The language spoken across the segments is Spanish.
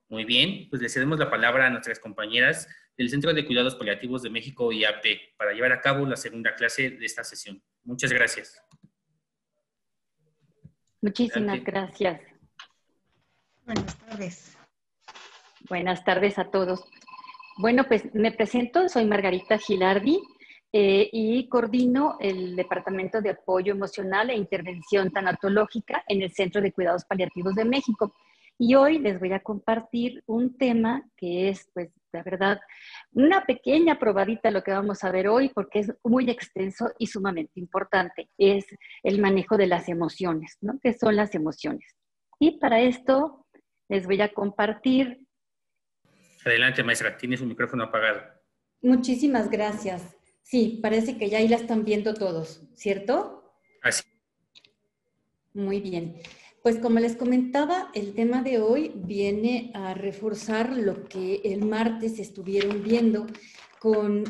Muy bien, pues le cedemos la palabra a nuestras compañeras del Centro de Cuidados Paliativos de México, IAP, para llevar a cabo la segunda clase de esta sesión. Muchas gracias. Muchísimas gracias. Buenas tardes. Buenas tardes a todos. Bueno, pues me presento, soy Margarita Gilardi y coordino el Departamento de Apoyo Emocional e Intervención Tanatológica en el Centro de Cuidados Paliativos de México. Y hoy les voy a compartir un tema que es, pues, la verdad, una pequeña probadita lo que vamos a ver hoy porque es muy extenso y sumamente importante. Es el manejo de las emociones, ¿no? ¿Qué son las emociones? Y para esto les voy a compartir. Adelante, maestra, tiene su micrófono apagado. Muchísimas gracias. Sí, parece que ya ahí la están viendo todos, ¿cierto? Así. Muy bien. Pues como les comentaba, el tema de hoy viene a reforzar lo que el martes estuvieron viendo con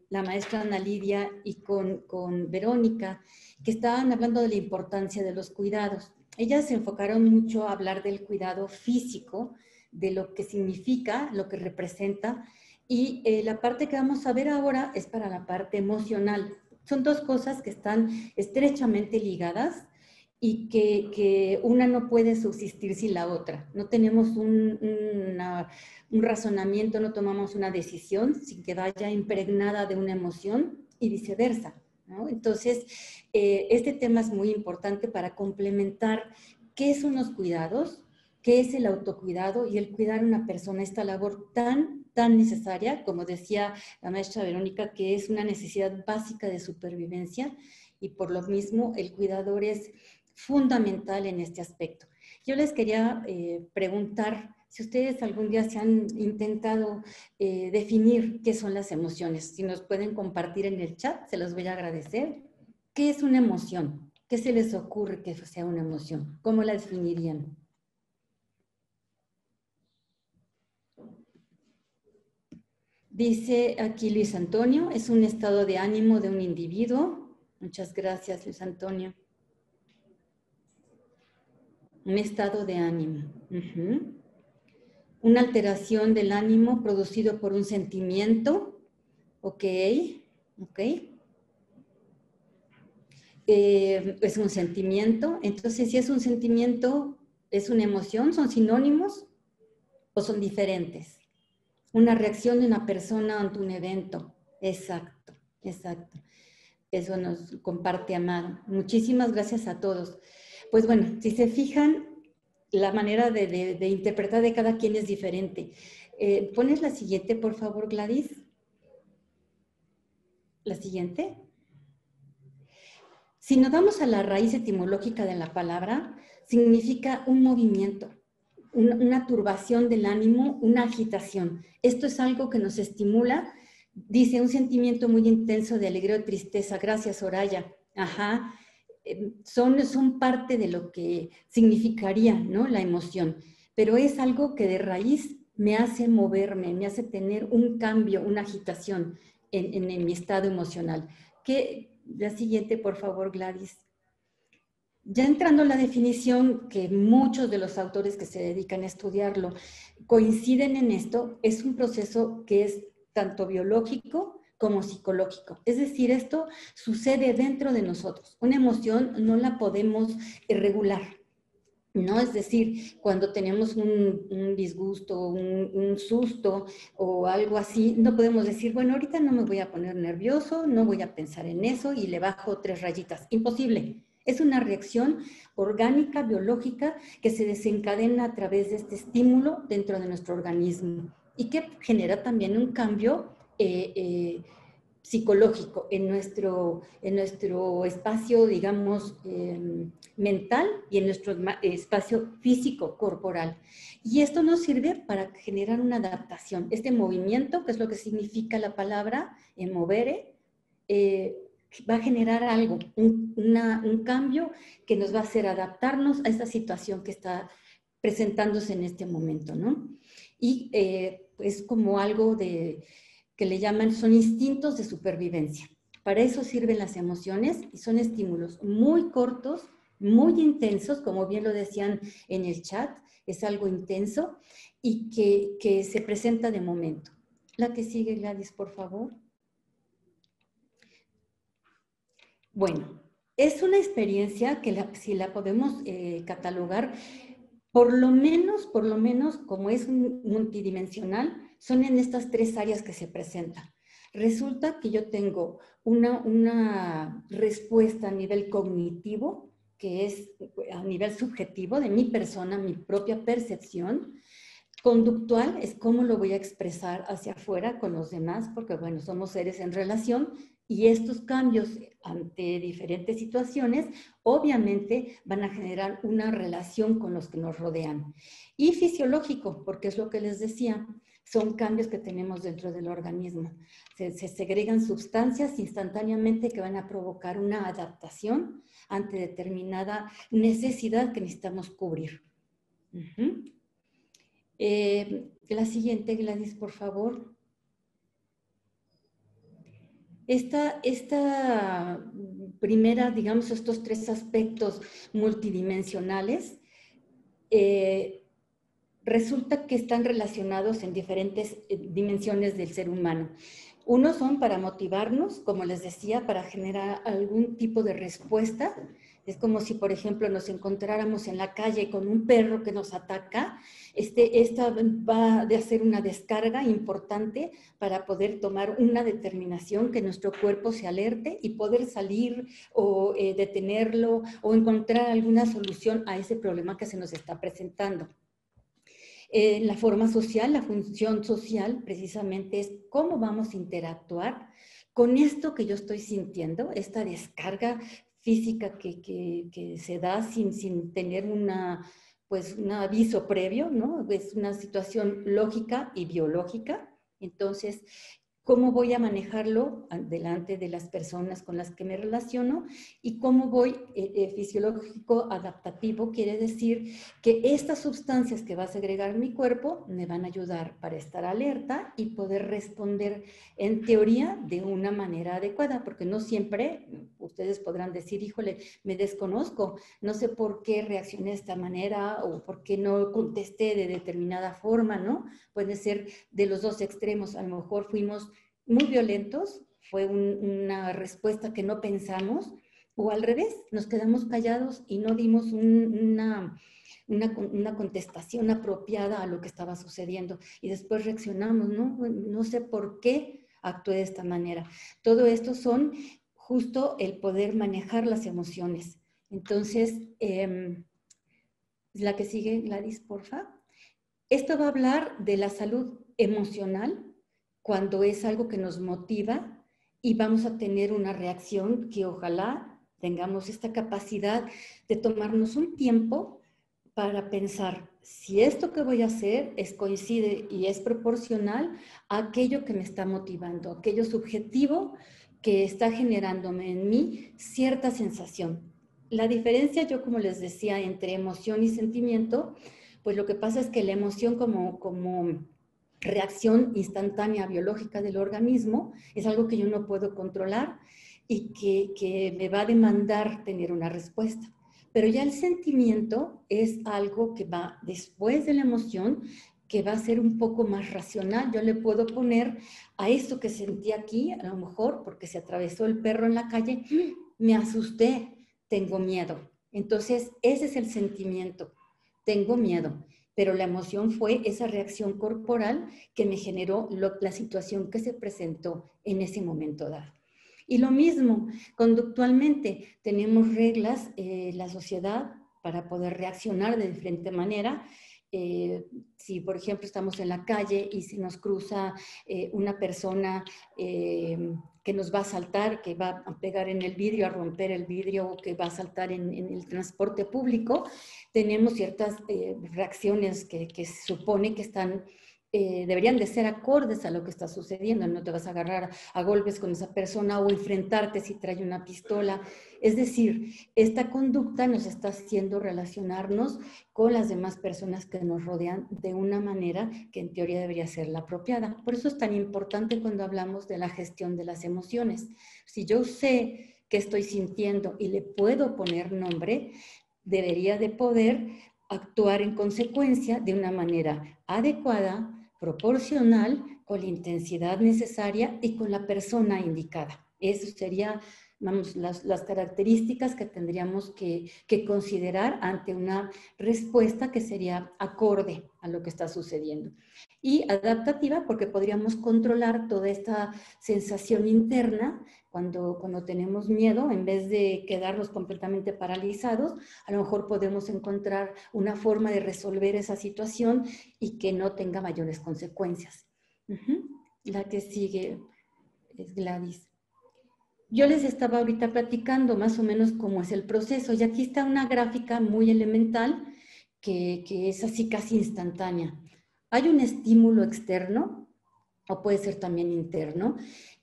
la maestra Ana Lidia y con Verónica, que estaban hablando de la importancia de los cuidados. Ellas se enfocaron mucho a hablar del cuidado físico, de lo que significa, lo que representa, y la parte que vamos a ver ahora es para la parte emocional. Son dos cosas que están estrechamente ligadas y que una no puede subsistir sin la otra. No tenemos un razonamiento, no tomamos una decisión sin que vaya impregnada de una emoción y viceversa, ¿no? Entonces, este tema es muy importante para complementar qué son los cuidados, qué es el autocuidado y el cuidar a una persona, esta labor tan necesaria, como decía la maestra Verónica, que es una necesidad básica de supervivencia y por lo mismo el cuidador es fundamental en este aspecto. Yo les quería preguntar si ustedes algún día se han intentado definir qué son las emociones. Si nos pueden compartir en el chat, se los voy a agradecer. ¿Qué es una emoción? ¿Qué se les ocurre que sea una emoción? ¿Cómo la definirían? Dice aquí Luis Antonio, es un estado de ánimo de un individuo. Muchas gracias, Luis Antonio. Un estado de ánimo. Una alteración del ánimo producido por un sentimiento. Ok. Es un sentimiento. Entonces, si es un sentimiento, ¿es una emoción? ¿Son sinónimos o son diferentes? Una reacción de una persona ante un evento. Exacto. Eso nos comparte Amado. Muchísimas gracias a todos. Pues bueno, si se fijan, la manera de interpretar de cada quien es diferente. ¿Pones la siguiente, por favor, Gladys? La siguiente. Si nos vamos a la raíz etimológica de la palabra, significa un movimiento, una turbación del ánimo, una agitación. Esto es algo que nos estimula, dice, un sentimiento muy intenso de alegría o tristeza. Gracias, Soraya. Ajá. Son parte de lo que significaría, ¿no?, la emoción, pero es algo que de raíz me hace moverme, me hace tener un cambio, una agitación en mi estado emocional. La siguiente, por favor, Gladys. Ya entrando en la definición, que muchos de los autores que se dedican a estudiarlo coinciden en esto, es un proceso que es tanto biológico como psicológico. Es decir, esto sucede dentro de nosotros. Una emoción no la podemos regular, ¿no? Es decir, cuando tenemos un disgusto, un susto o algo así, no podemos decir, bueno, ahorita no me voy a poner nervioso, no voy a pensar en eso y le bajo 3 rayitas. Imposible. Es una reacción orgánica, biológica, que se desencadena a través de este estímulo dentro de nuestro organismo y que genera también un cambio psicológico en nuestro espacio, digamos, mental y en nuestro espacio físico, corporal. Y esto nos sirve para generar una adaptación. Este movimiento, que es lo que significa la palabra, movere, va a generar algo, un cambio que nos va a hacer adaptarnos a esta situación que está presentándose en este momento, ¿no? Y es como algo que le llaman, son instintos de supervivencia. Para eso sirven las emociones y son estímulos muy cortos, muy intensos, como bien lo decían en el chat, es algo intenso y que se presenta de momento. La que sigue, Gladys, por favor. Bueno, es una experiencia que si la podemos catalogar, por lo menos, como es multidimensional, son en estas tres áreas que se presentan. Resulta que yo tengo una respuesta a nivel cognitivo, que es a nivel subjetivo de mi persona, mi propia percepción. Conductual es cómo lo voy a expresar hacia afuera con los demás, porque bueno, somos seres en relación y estos cambios ante diferentes situaciones obviamente van a generar una relación con los que nos rodean. Y fisiológico, porque es lo que les decía, son cambios que tenemos dentro del organismo. Se segregan sustancias instantáneamente que van a provocar una adaptación ante determinada necesidad que necesitamos cubrir. La siguiente, Gladys, por favor. Esta primera, digamos, estos tres aspectos multidimensionales, resulta que están relacionados en diferentes dimensiones del ser humano. Unos son para motivarnos, como les decía, para generar algún tipo de respuesta. Es como si, por ejemplo, nos encontráramos en la calle con un perro que nos ataca. Esta va a hacer una descarga importante para poder tomar una determinación, que nuestro cuerpo se alerte y poder salir o detenerlo o encontrar alguna solución a ese problema que se nos está presentando. La forma social, la función social, precisamente es cómo vamos a interactuar con esto que yo estoy sintiendo, esta descarga física que se da sin tener un aviso previo, ¿no? Es una situación lógica y biológica. Entonces, ¿cómo voy a manejarlo delante de las personas con las que me relaciono? Y cómo voy, fisiológico adaptativo, quiere decir que estas sustancias que va a segregar mi cuerpo me van a ayudar para estar alerta y poder responder en teoría de una manera adecuada, porque no siempre ustedes podrán decir, híjole, me desconozco, no sé por qué reaccioné de esta manera o por qué no contesté de determinada forma, ¿no? Puede ser de los dos extremos, a lo mejor fuimos muy violentos, fue una respuesta que no pensamos, o al revés, nos quedamos callados y no dimos una contestación apropiada a lo que estaba sucediendo y después reaccionamos, ¿no? No sé por qué actué de esta manera. Todo esto son justo el poder manejar las emociones. Entonces, la que sigue, Gladys, porfa. Esto va a hablar de la salud emocional cuando es algo que nos motiva y vamos a tener una reacción que ojalá tengamos esta capacidad de tomarnos un tiempo para pensar si esto que voy a hacer coincide y es proporcional a aquello que me está motivando, aquello subjetivo que está generándome en mí cierta sensación. La diferencia, yo como les decía, entre emoción y sentimiento, pues lo que pasa es que la emoción como reacción instantánea biológica del organismo es algo que yo no puedo controlar y que me va a demandar tener una respuesta. Pero ya el sentimiento es algo que va después de la emoción, que va a ser un poco más racional. Yo le puedo poner a esto que sentí aquí, a lo mejor porque se atravesó el perro en la calle, me asusté, tengo miedo. Entonces, ese es el sentimiento, tengo miedo. Pero la emoción fue esa reacción corporal que me generó la situación que se presentó en ese momento dado. Y lo mismo, conductualmente, tenemos reglas, la sociedad, para poder reaccionar de diferente manera. Si, por ejemplo, estamos en la calle y si nos cruza una persona que nos va a asaltar, que va a pegar en el vidrio, a romper el vidrio, o que va a asaltar en el transporte público, tenemos ciertas reacciones que se supone que deberían de ser acordes a lo que está sucediendo. No te vas a agarrar a golpes con esa persona o enfrentarte si trae una pistola. Es decir, esta conducta nos está haciendo relacionarnos con las demás personas que nos rodean de una manera que en teoría debería ser la apropiada. Por eso es tan importante cuando hablamos de la gestión de las emociones. Si yo sé qué estoy sintiendo y le puedo poner nombre, debería de poder actuar en consecuencia de una manera adecuada, proporcional, con la intensidad necesaria y con la persona indicada. Eso sería, vamos, las características que tendríamos que considerar ante una respuesta que sería acorde a lo que está sucediendo. Y adaptativa, porque podríamos controlar toda esta sensación interna cuando tenemos miedo. En vez de quedarnos completamente paralizados, a lo mejor podemos encontrar una forma de resolver esa situación y que no tenga mayores consecuencias. La que sigue es Gladys. Yo les estaba ahorita platicando más o menos cómo es el proceso, y aquí está una gráfica muy elemental que es así casi instantánea. Hay un estímulo externo, o puede ser también interno,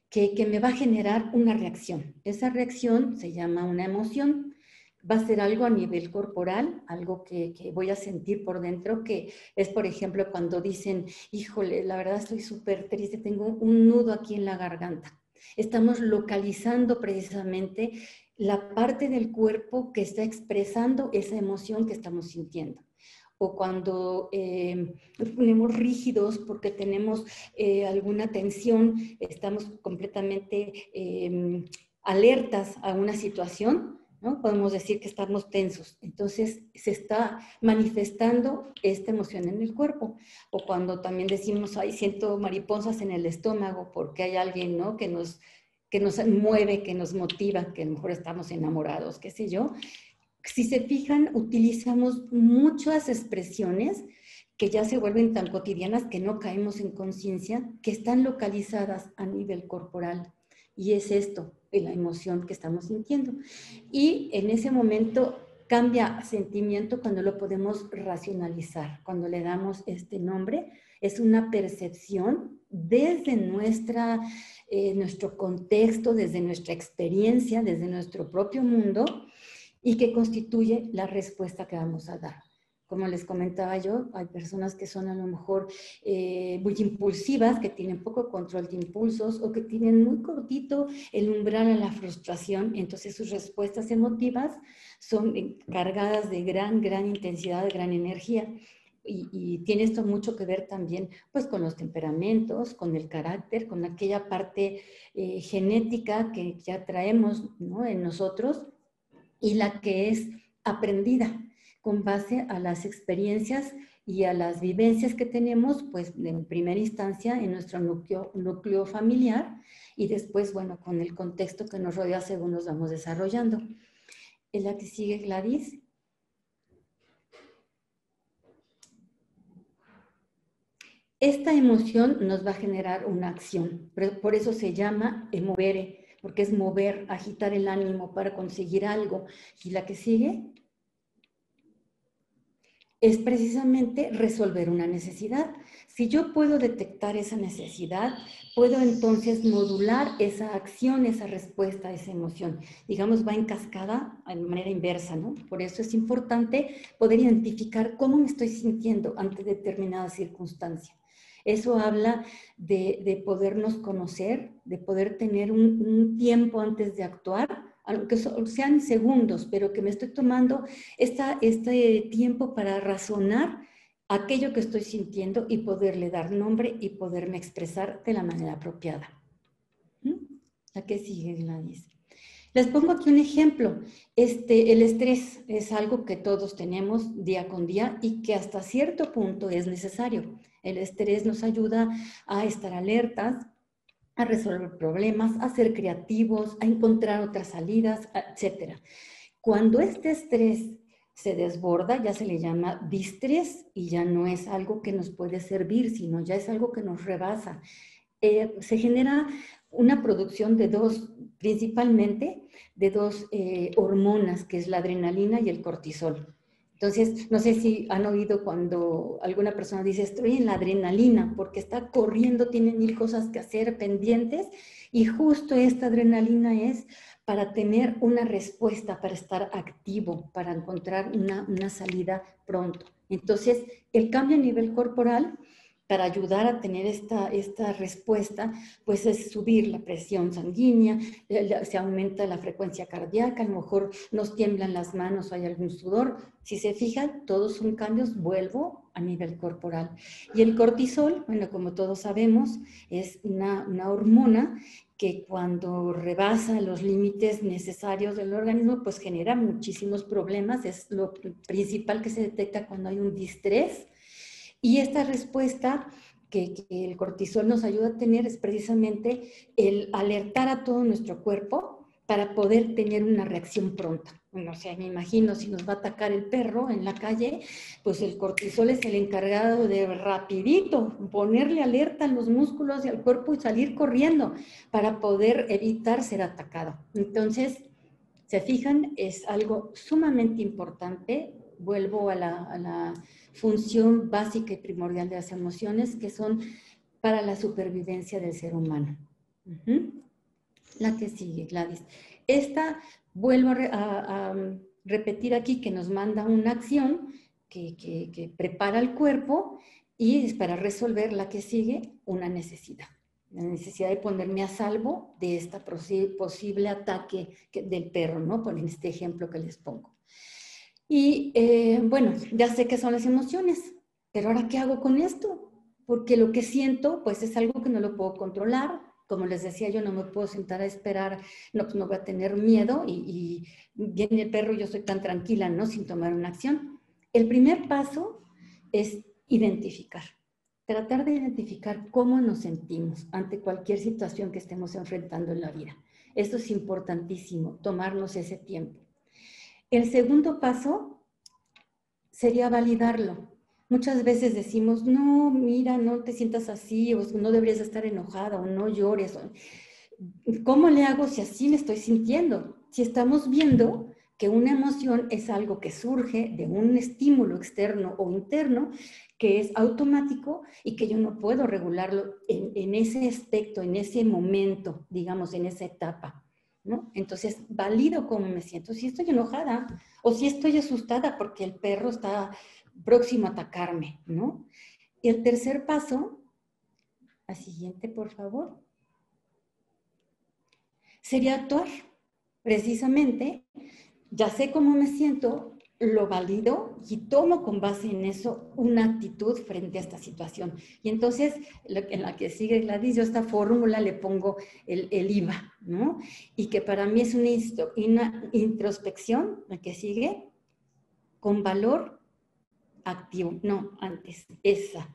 que me va a generar una reacción. Esa reacción se llama una emoción. Va a ser algo a nivel corporal, algo que voy a sentir por dentro, que es, por ejemplo, cuando dicen, híjole, la verdad estoy súper triste, tengo un nudo aquí en la garganta. Estamos localizando precisamente la parte del cuerpo que está expresando esa emoción que estamos sintiendo. O cuando nos ponemos rígidos porque tenemos alguna tensión, estamos completamente alertas a una situación, ¿no? Podemos decir que estamos tensos. Entonces se está manifestando esta emoción en el cuerpo. O cuando también decimos, ay, siento mariposas en el estómago porque hay alguien, ¿no?, que nos mueve, que nos motiva, que a lo mejor estamos enamorados, qué sé yo. Si se fijan, utilizamos muchas expresiones que ya se vuelven tan cotidianas que no caemos en conciencia, que están localizadas a nivel corporal. Y es esto, la emoción que estamos sintiendo. Y en ese momento cambia sentimiento cuando lo podemos racionalizar, cuando le damos este nombre. Es una percepción desde nuestro contexto, desde nuestra experiencia, desde nuestro propio mundo, y que constituye la respuesta que vamos a dar. Como les comentaba yo, hay personas que son a lo mejor muy impulsivas, que tienen poco control de impulsos o que tienen muy cortito el umbral a la frustración. Entonces sus respuestas emotivas son cargadas de gran intensidad, de gran energía. Y tiene esto mucho que ver también pues con los temperamentos, con el carácter, con aquella parte genética que ya traemos, ¿no?, en nosotros, y la que es aprendida con base a las experiencias y a las vivencias que tenemos, pues en primera instancia en nuestro núcleo familiar, y después, bueno, con el contexto que nos rodea según nos vamos desarrollando. ¿Es la que sigue, Gladys? Esta emoción nos va a generar una acción, por eso se llama movere, porque es mover, agitar el ánimo para conseguir algo. ¿Y la que sigue? Es precisamente resolver una necesidad. Si yo puedo detectar esa necesidad, puedo entonces modular esa acción, esa respuesta a esa emoción. Digamos, va en cascada de manera inversa, ¿no? Por eso es importante poder identificar cómo me estoy sintiendo ante determinada circunstancia. Eso habla de podernos conocer, de poder tener un tiempo antes de actuar, aunque sean segundos, pero que me estoy tomando este tiempo para razonar aquello que estoy sintiendo y poderle dar nombre y poderme expresar de la manera apropiada. ¿A qué sigue, Gladys? Les pongo aquí un ejemplo. El estrés es algo que todos tenemos día con día y que hasta cierto punto es necesario. El estrés nos ayuda a estar alertas, a resolver problemas, a ser creativos, a encontrar otras salidas, etc. Cuando este estrés se desborda, ya se le llama distrés y ya no es algo que nos puede servir, sino ya es algo que nos rebasa. Se genera una producción principalmente de dos hormonas, que es la adrenalina y el cortisol. Entonces, no sé si han oído cuando alguna persona dice, estoy en la adrenalina, porque está corriendo, tiene mil cosas que hacer, pendientes, y justo esta adrenalina es para tener una respuesta, para estar activo, para encontrar una salida pronto. Entonces, el cambio a nivel corporal para ayudar a tener esta respuesta, pues es subir la presión sanguínea, se aumenta la frecuencia cardíaca, a lo mejor nos tiemblan las manos o hay algún sudor. Si se fijan, todos son cambios, vuelvo, a nivel corporal. Y el cortisol, bueno, como todos sabemos, es una hormona que cuando rebasa los límites necesarios del organismo, pues genera muchísimos problemas. Es lo principal que se detecta cuando hay un distrés. Y esta respuesta que el cortisol nos ayuda a tener es precisamente el alertar a todo nuestro cuerpo para poder tener una reacción pronta. Bueno, o sea, me imagino si nos va a atacar el perro en la calle, pues el cortisol es el encargado de rapidito ponerle alerta a los músculos y al cuerpo y salir corriendo para poder evitar ser atacado. Entonces, se fijan, es algo sumamente importante. Vuelvo a la función básica y primordial de las emociones, que son para la supervivencia del ser humano. La que sigue, Gladys. Esta, vuelvo a repetir aquí, que nos manda una acción que prepara el cuerpo y es para resolver la que sigue, una necesidad. La necesidad de ponerme a salvo de este posible ataque del perro, ¿no? Por este ejemplo que les pongo. Y bueno, ya sé qué son las emociones, pero ahora ¿qué hago con esto? Porque lo que siento, pues es algo que no lo puedo controlar. Como les decía, yo no me puedo sentar a esperar, no, pues no voy a tener miedo y viene el perro y yo soy tan tranquila, ¿no? Sin tomar una acción. El primer paso es identificar. Tratar de identificar cómo nos sentimos ante cualquier situación que estemos enfrentando en la vida. Esto es importantísimo, tomarnos ese tiempo. El segundo paso sería validarlo. Muchas veces decimos, no, mira, no te sientas así, o no deberías estar enojada, o no llores. ¿Cómo le hago si así me estoy sintiendo? Si estamos viendo que una emoción es algo que surge de un estímulo externo o interno, que es automático y que yo no puedo regularlo en ese aspecto, en ese momento, digamos, en esa etapa, ¿no? Entonces, valido cómo me siento. Si estoy enojada o si estoy asustada porque el perro está próximo a atacarme, ¿no? Y el tercer paso, la siguiente, por favor, sería actuar. Precisamente, ya sé cómo me siento, lo valido y tomo con base en eso una actitud frente a esta situación. Y entonces, en la que sigue Gladys, yo a esta fórmula le pongo el IVA, ¿no? Y que para mí es una introspección, la que sigue, con valor activo. No, antes, esa.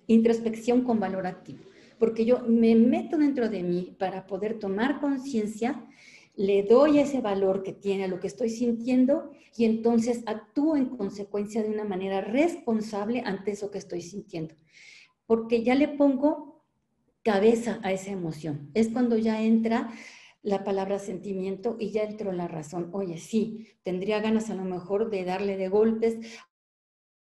Introspección con valor activo. Porque yo me meto dentro de mí para poder tomar conciencia, le doy ese valor que tiene a lo que estoy sintiendo y entonces actúo en consecuencia de una manera responsable ante eso que estoy sintiendo. Porque ya le pongo cabeza a esa emoción. Es cuando ya entra la palabra sentimiento y ya entró la razón. Oye, sí, tendría ganas a lo mejor de darle de golpes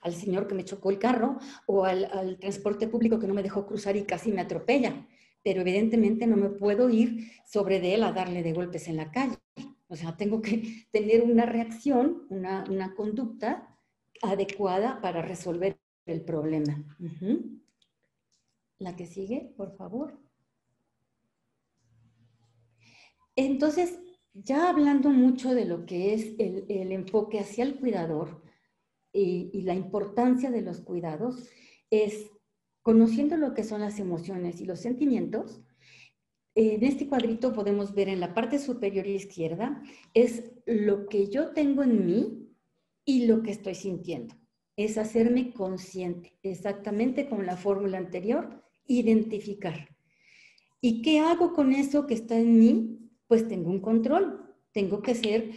al señor que me chocó el carro o al transporte público que no me dejó cruzar y casi me atropella. Pero evidentemente no me puedo ir sobre de él a darle de golpes en la calle. O sea, tengo que tener una reacción, una conducta adecuada para resolver el problema. La que sigue, por favor. Entonces, ya hablando mucho de lo que es el enfoque hacia el cuidador y la importancia de los cuidados, es conociendo lo que son las emociones y los sentimientos. En este cuadrito podemos ver en la parte superior izquierda, es lo que yo tengo en mí y lo que estoy sintiendo. Es hacerme consciente, exactamente como la fórmula anterior, identificar. ¿Y qué hago con eso que está en mí? Pues tengo un control. Tengo que ser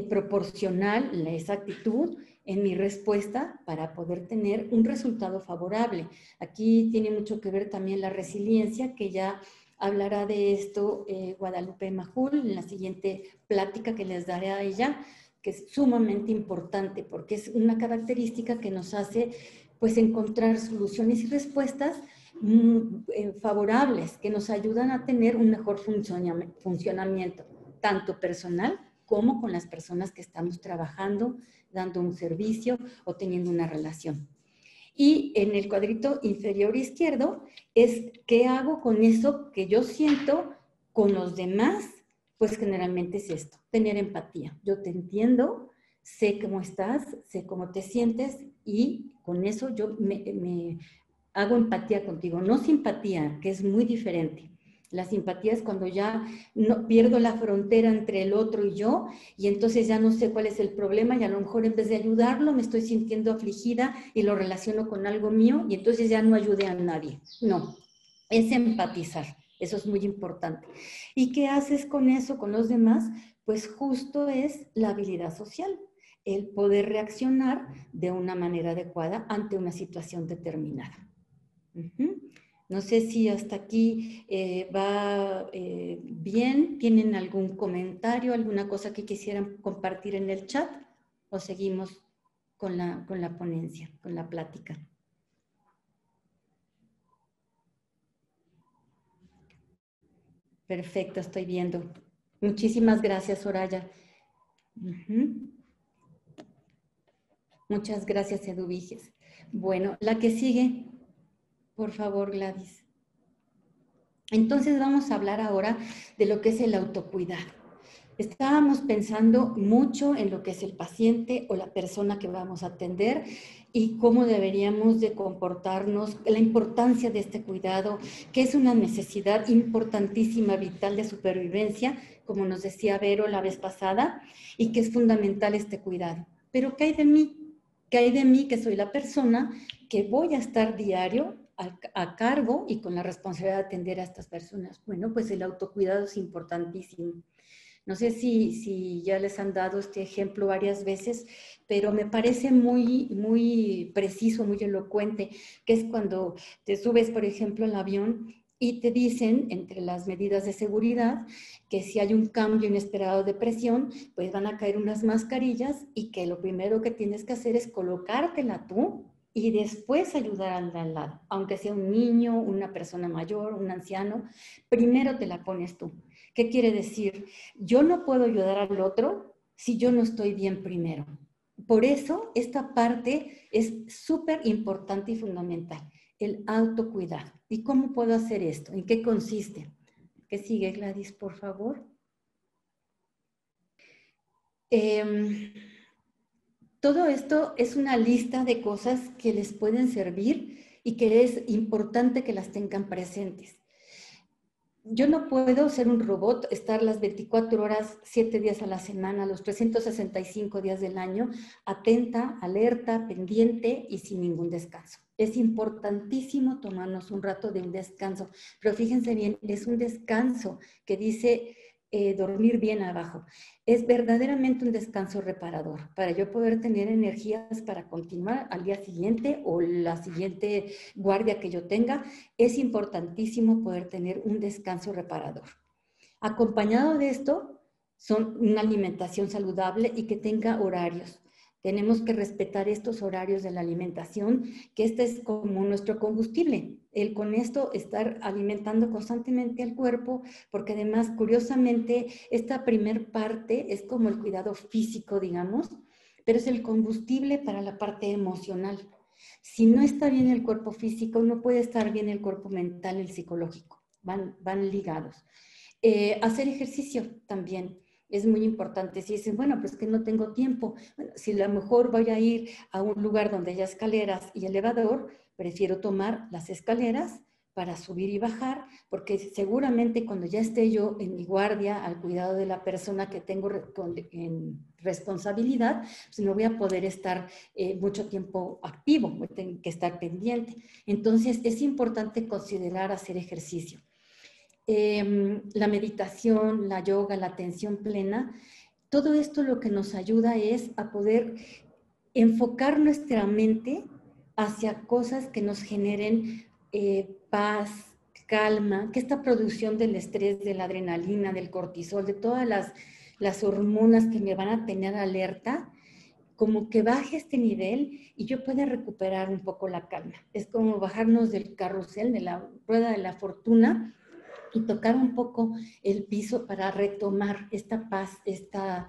proporcional a esa actitud en mi respuesta para poder tener un resultado favorable. Aquí tiene mucho que ver también la resiliencia, que ya hablará de esto Guadalupe Majul en la siguiente plática que les daré a ella, que es sumamente importante porque es una característica que nos hace pues encontrar soluciones y respuestas favorables, que nos ayudan a tener un mejor funcionamiento, tanto personal como con las personas que estamos trabajando, dando un servicio o teniendo una relación. Y en el cuadrito inferior izquierdo es qué hago con eso que yo siento con los demás. Pues generalmente es esto, tener empatía. Yo te entiendo, sé cómo estás, sé cómo te sientes y con eso yo me hago empatía contigo. No simpatía, que es muy diferente. La simpatía es cuando ya no, pierdo la frontera entre el otro y yo, y entonces ya no sé cuál es el problema, y a lo mejor en vez de ayudarlo me estoy sintiendo afligida y lo relaciono con algo mío, y entonces ya no ayudé a nadie. No, es empatizar, eso es muy importante. ¿Y qué haces con eso, con los demás? Pues justo es la habilidad social, el poder reaccionar de una manera adecuada ante una situación determinada. No sé si hasta aquí va bien. ¿Tienen algún comentario, alguna cosa que quisieran compartir en el chat? ¿O seguimos con la ponencia, con la plática? Perfecto, estoy viendo. Muchísimas gracias, Soraya. Muchas gracias, Eduviges. Bueno, la que sigue, por favor, Gladys. Entonces vamos a hablar ahora de lo que es el autocuidado. Estábamos pensando mucho en lo que es el paciente o la persona que vamos a atender y cómo deberíamos de comportarnos, la importancia de este cuidado, que es una necesidad importantísima, vital de supervivencia, como nos decía Vero la vez pasada, y que es fundamental este cuidado. Pero ¿qué hay de mí? ¿Qué hay de mí que soy la persona que voy a estar diario a cargo y con la responsabilidad de atender a estas personas? Bueno, pues el autocuidado es importantísimo. No sé si ya les han dado este ejemplo varias veces, pero me parece muy preciso, muy elocuente, que es cuando te subes, por ejemplo, al avión y te dicen, entre las medidas de seguridad, que si hay un cambio inesperado de presión, pues van a caer unas mascarillas y que lo primero que tienes que hacer es colocártela tú y después ayudar al lado, aunque sea un niño, una persona mayor, un anciano, primero te la pones tú. ¿Qué quiere decir? Yo no puedo ayudar al otro si yo no estoy bien primero. Por eso esta parte es súper importante y fundamental, el autocuidado. ¿Y cómo puedo hacer esto? ¿En qué consiste? ¿Qué sigue, Gladys, por favor? Todo esto es una lista de cosas que les pueden servir y que es importante que las tengan presentes. Yo no puedo ser un robot, estar las 24 horas, 7 días a la semana, los 365 días del año, atenta, alerta, pendiente y sin ningún descanso. Es importantísimo tomarnos un rato de un descanso, pero fíjense bien, es un descanso que dice dormir bien abajo. Es verdaderamente un descanso reparador para yo poder tener energías para continuar al día siguiente o la siguiente guardia que yo tenga. Es importantísimo poder tener un descanso reparador. Acompañado de esto, son una alimentación saludable y que tenga horarios. Tenemos que respetar estos horarios de la alimentación, que este es como nuestro combustible. El con esto estar alimentando constantemente al cuerpo, porque además, curiosamente, esta primer parte es como el cuidado físico, digamos, pero es el combustible para la parte emocional. Si no está bien el cuerpo físico, no puede estar bien el cuerpo mental, el psicológico. Van ligados. Hacer ejercicio también es muy importante. Si dicen, bueno, pues que no tengo tiempo. Bueno, si a lo mejor voy a ir a un lugar donde haya escaleras y elevador, prefiero tomar las escaleras para subir y bajar, porque seguramente cuando ya esté yo en mi guardia, al cuidado de la persona que tengo en responsabilidad, pues no voy a poder estar mucho tiempo activo, voy a tener que estar pendiente. Entonces, es importante considerar hacer ejercicio. La meditación, la yoga, la atención plena, todo esto lo que nos ayuda es a poder enfocar nuestra mente hacia cosas que nos generen paz, calma, que esta producción del estrés, de la adrenalina, del cortisol, de todas las hormonas que me van a tener alerta, como que baje este nivel y yo pueda recuperar un poco la calma. Es como bajarnos del carrusel, de la rueda de la fortuna, y tocar un poco el piso para retomar esta paz, esta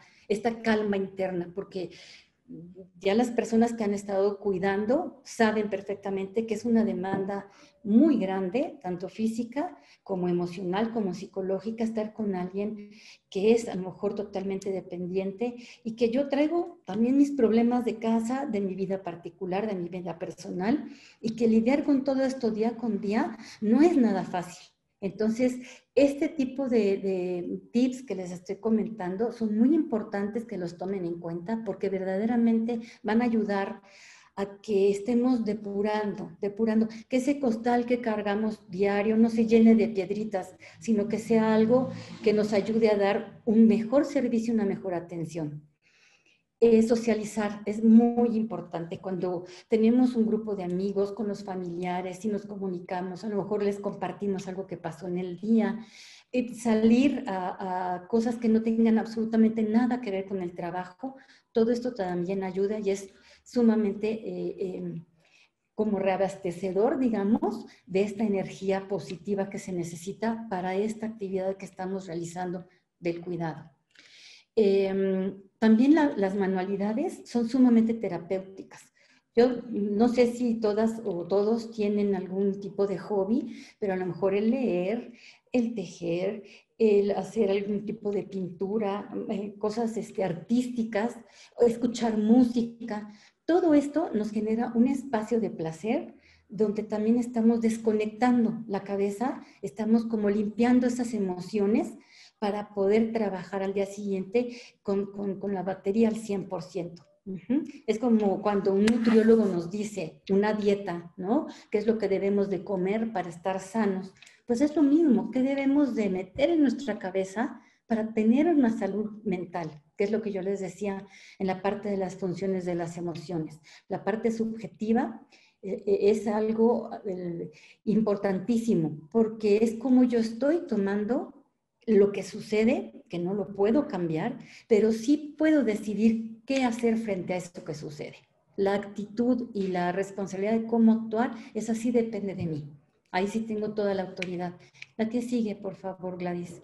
calma interna, porque Ya las personas que han estado cuidando saben perfectamente que es una demanda muy grande, tanto física como emocional, como psicológica, estar con alguien que es a lo mejor totalmente dependiente y que yo traigo también mis problemas de casa, de mi vida particular, de mi vida personal, y que lidiar con todo esto día con día no es nada fácil. Entonces, este tipo de tips que les estoy comentando son muy importantes que los tomen en cuenta porque verdaderamente van a ayudar a que estemos depurando, que ese costal que cargamos diario no se llene de piedritas, sino que sea algo que nos ayude a dar un mejor servicio, una mejor atención. Socializar es muy importante. Cuando tenemos un grupo de amigos con los familiares y nos comunicamos, a lo mejor les compartimos algo que pasó en el día, salir a cosas que no tengan absolutamente nada que ver con el trabajo, todo esto también ayuda y es sumamente como reabastecedor, digamos, de esta energía positiva que se necesita para esta actividad que estamos realizando del cuidado. También las manualidades son sumamente terapéuticas. Yo no sé si todas o todos tienen algún tipo de hobby, pero a lo mejor el leer, el tejer, el hacer algún tipo de pintura, cosas artísticas, o escuchar música. Todo esto nos genera un espacio de placer donde también estamos desconectando la cabeza, estamos como limpiando esas emociones para poder trabajar al día siguiente con la batería al 100%. Es como cuando un nutriólogo nos dice una dieta, ¿no? ¿Qué es lo que debemos de comer para estar sanos? Pues es lo mismo, ¿qué debemos de meter en nuestra cabeza para tener una salud mental? Que es lo que yo les decía en la parte de las funciones de las emociones. La parte subjetiva es algo importantísimo, porque es como yo estoy tomando lo que sucede, que no lo puedo cambiar, pero sí puedo decidir qué hacer frente a esto que sucede. La actitud y la responsabilidad de cómo actuar, esa sí depende de mí. Ahí sí tengo toda la autoridad. La que sigue, por favor, Gladys.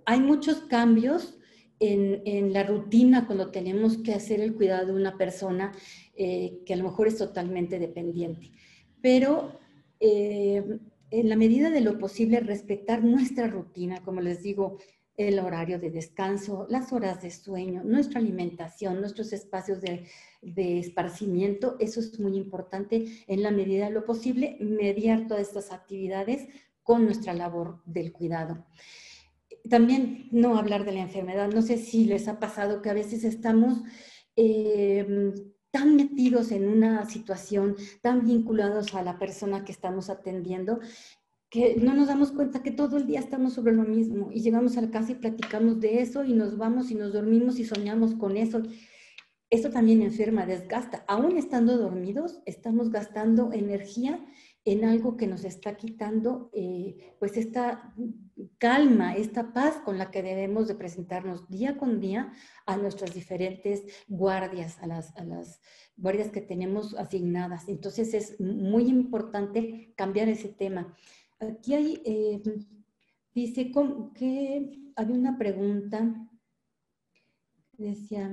Hay muchos cambios en la rutina cuando tenemos que hacer el cuidado de una persona que a lo mejor es totalmente dependiente. Pero en la medida de lo posible respetar nuestra rutina, como les digo, el horario de descanso, las horas de sueño, nuestra alimentación, nuestros espacios de esparcimiento, eso es muy importante en la medida de lo posible, mediar todas estas actividades con nuestra labor del cuidado. También no hablar de la enfermedad. No sé si les ha pasado que a veces estamos tan metidos en una situación, tan vinculados a la persona que estamos atendiendo, que no nos damos cuenta que todo el día estamos sobre lo mismo y llegamos a la casa y platicamos de eso y nos vamos y nos dormimos y soñamos con eso. Esto también enferma, desgasta. Aún estando dormidos, estamos gastando energía en algo que nos está quitando pues esta calma, esta paz con la que debemos de presentarnos día con día a nuestras diferentes guardias, a las guardias que tenemos asignadas. Entonces es muy importante cambiar ese tema. Aquí hay, dice que había una pregunta, decía,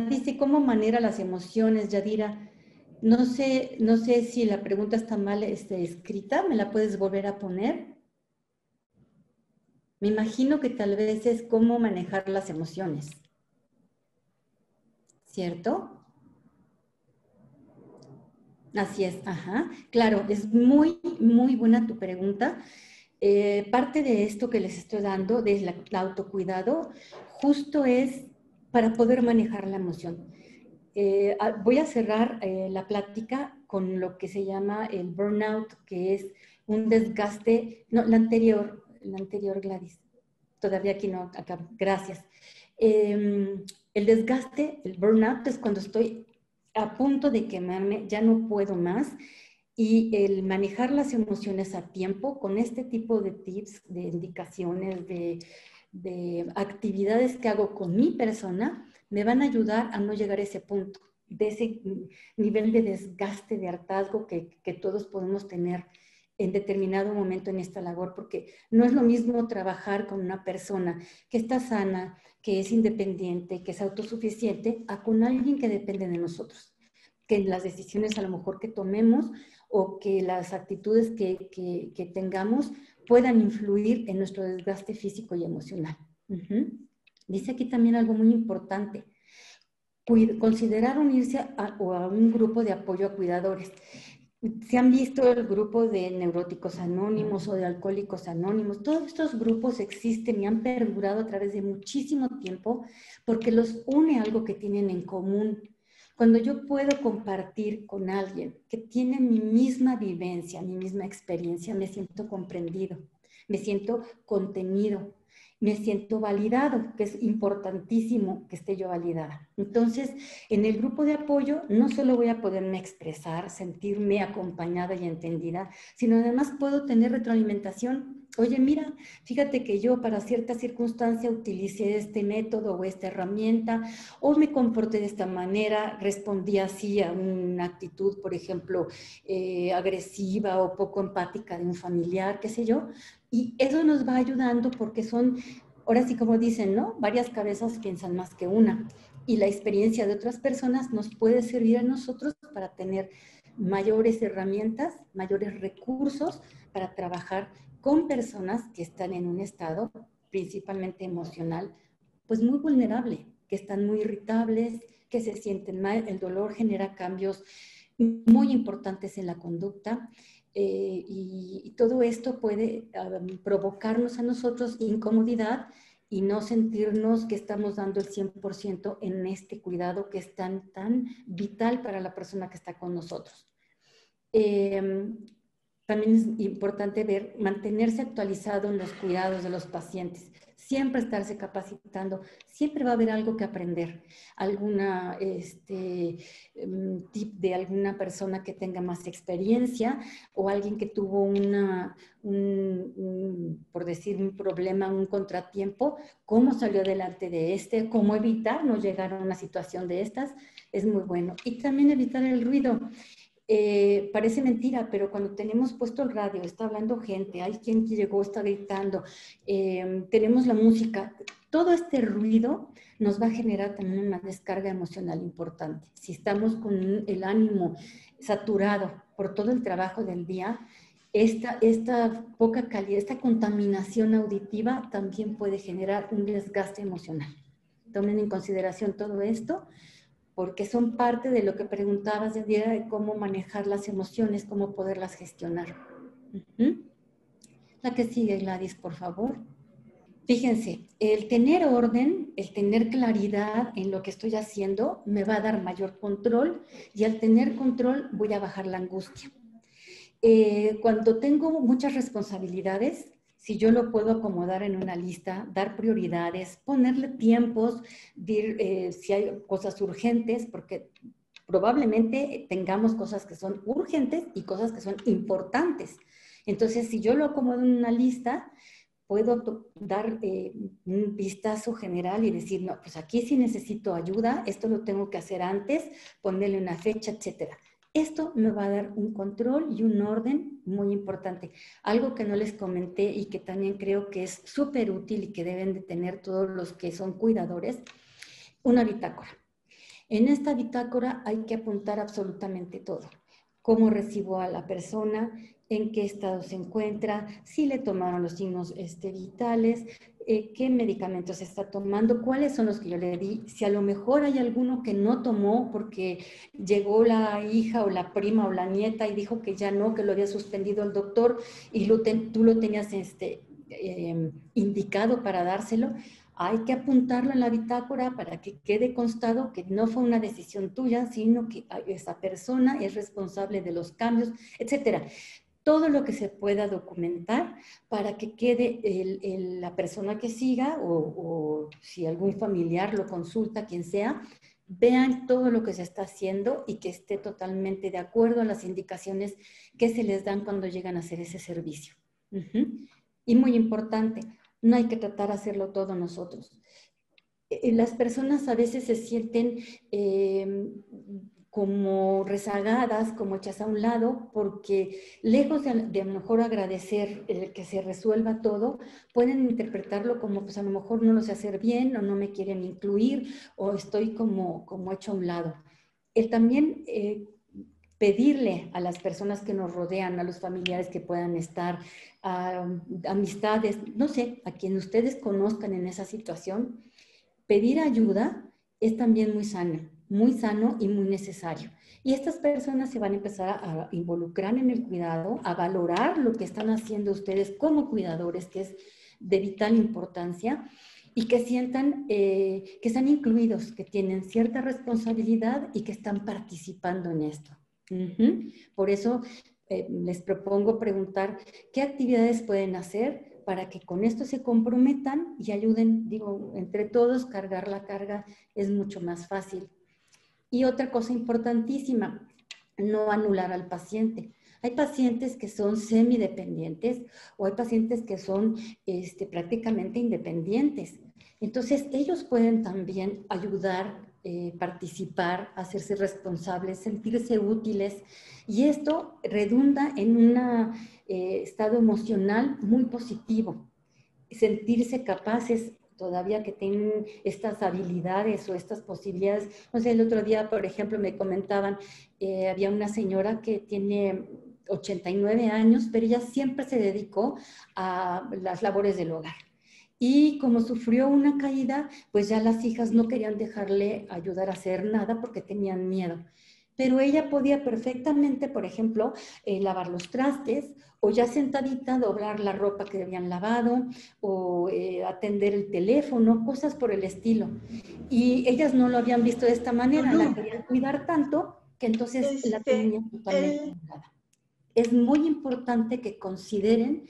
dice, ¿cómo maneja las emociones, Yadira? No sé si la pregunta está mal escrita, ¿me la puedes volver a poner? Me imagino que tal vez es cómo manejar las emociones, ¿cierto? Así es, ajá. Claro, es muy, muy buena tu pregunta. Parte de esto que les estoy dando, de el autocuidado, justo es para poder manejar la emoción. Voy a cerrar la plática con lo que se llama el burnout, que es un desgaste, no, la anterior Gladys, todavía aquí no, acá, gracias. El desgaste, el burnout es cuando estoy a punto de quemarme, ya no puedo más, y el manejar las emociones a tiempo con este tipo de tips, de indicaciones, de actividades que hago con mi persona, me van a ayudar a no llegar a ese punto, de ese nivel de desgaste, de hartazgo que todos podemos tener en determinado momento en esta labor, porque no es lo mismo trabajar con una persona que está sana, que es independiente, que es autosuficiente, a con alguien que depende de nosotros, que las decisiones a lo mejor que tomemos o que las actitudes que tengamos puedan influir en nuestro desgaste físico y emocional. Dice aquí también algo muy importante: considerar unirse a un grupo de apoyo a cuidadores. Se han visto el grupo de neuróticos anónimos o de alcohólicos anónimos. Todos estos grupos existen y han perdurado a través de muchísimo tiempo porque los une algo que tienen en común. Cuando yo puedo compartir con alguien que tiene mi misma vivencia, mi misma experiencia, me siento comprendido, me siento contenido, me siento validado, que es importantísimo que esté yo validada. Entonces, en el grupo de apoyo no solo voy a poderme expresar, sentirme acompañada y entendida, sino además puedo tener retroalimentación. Oye, mira, fíjate que yo para cierta circunstancia utilicé este método o esta herramienta, o me comporté de esta manera, respondí así a una actitud, por ejemplo, agresiva o poco empática de un familiar, qué sé yo. Y eso nos va ayudando porque son, ahora sí como dicen, ¿no? Varias cabezas piensan más que una. Y la experiencia de otras personas nos puede servir a nosotros para tener mayores herramientas, mayores recursos para trabajar con personas que están en un estado principalmente emocional, pues muy vulnerable, que están muy irritables, que se sienten mal. El dolor genera cambios muy importantes en la conducta. Y todo esto puede provocarnos a nosotros incomodidad y no sentirnos que estamos dando el 100% en este cuidado que es tan vital para la persona que está con nosotros. También es importante mantenerse actualizado en los cuidados de los pacientes, siempre estarse capacitando, siempre va a haber algo que aprender, alguna tip de alguna persona que tenga más experiencia o alguien que tuvo por decir, un problema, un contratiempo, cómo salió adelante de cómo evitar no llegar a una situación de estas, es muy bueno. Y también evitar el ruido. Parece mentira, pero cuando tenemos puesto el radio, está hablando gente, hay quien que llegó, está gritando, tenemos la música, todo este ruido nos va a generar también una descarga emocional importante. Si estamos con el ánimo saturado por todo el trabajo del día, esta poca calidad, esta contaminación auditiva también puede generar un desgaste emocional. Tomen en consideración todo esto, porque son parte de lo que preguntabas de cómo manejar las emociones, cómo poderlas gestionar. La que sigue, Gladys, por favor. Fíjense, el tener orden, el tener claridad en lo que estoy haciendo, me va a dar mayor control, y al tener control voy a bajar la angustia. Cuando tengo muchas responsabilidades, si yo lo puedo acomodar en una lista, dar prioridades, ponerle tiempos, si hay cosas urgentes, porque probablemente tengamos cosas que son urgentes y cosas que son importantes. Entonces, si yo lo acomodo en una lista, puedo dar un vistazo general y decir, no, pues aquí sí necesito ayuda, esto lo tengo que hacer antes, ponerle una fecha, etcétera. Esto me va a dar un control y un orden muy importante. Algo que no les comenté y que también creo que es súper útil y que deben de tener todos los que son cuidadores, una bitácora. En esta bitácora hay que apuntar absolutamente todo. Cómo recibo a la persona, en qué estado se encuentra, si le tomaron los signos vitales, qué medicamentos está tomando, cuáles son los que yo le di, si a lo mejor hay alguno que no tomó porque llegó la hija o la prima o la nieta y dijo que ya no, que lo había suspendido el doctor y tú lo tenías indicado para dárselo. Hay que apuntarlo en la bitácora para que quede constado que no fue una decisión tuya, sino que esa persona es responsable de los cambios, etcétera. Todo lo que se pueda documentar para que quede la persona que siga o si algún familiar lo consulta, quien sea, vean todo lo que se está haciendo y que esté totalmente de acuerdo a las indicaciones que se les dan cuando llegan a hacer ese servicio. Y muy importante, no hay que tratar de hacerlo todo nosotros. Las personas a veces se sienten como rezagadas, como hechas a un lado, porque lejos de a lo mejor agradecer que se resuelva todo, pueden interpretarlo como, pues a lo mejor no lo sé hacer bien, o no me quieren incluir, o estoy como hecho a un lado. El también pedirle a las personas que nos rodean, a los familiares que puedan estar, a amistades, no sé, a quien ustedes conozcan en esa situación, pedir ayuda es también muy sano y muy necesario. Y estas personas se van a empezar a involucrar en el cuidado, a valorar lo que están haciendo ustedes como cuidadores, que es de vital importancia, y que sientan que están incluidos, que tienen cierta responsabilidad y que están participando en esto. Por eso les propongo preguntar qué actividades pueden hacer para que con esto se comprometan y ayuden, digo, entre todos. Cargar la carga es mucho más fácil. Y otra cosa importantísima, no anular al paciente. Hay pacientes que son semidependientes o hay pacientes que son prácticamente independientes. Entonces, ellos pueden también ayudar, participar, hacerse responsables, sentirse útiles. Y esto redunda en un estado emocional muy positivo. Sentirse capaces todavía que tienen estas habilidades o estas posibilidades. No sé, el otro día, por ejemplo, me comentaban, había una señora que tiene 89 años, pero ella siempre se dedicó a las labores del hogar. Y como sufrió una caída, pues ya las hijas no querían dejarle ayudar a hacer nada porque tenían miedo. Pero ella podía perfectamente, por ejemplo, lavar los trastes o ya sentadita doblar la ropa que habían lavado o atender el teléfono, cosas por el estilo. Y ellas no lo habían visto de esta manera, la querían cuidar tanto que entonces la tenían totalmente cuidada. Es muy importante que consideren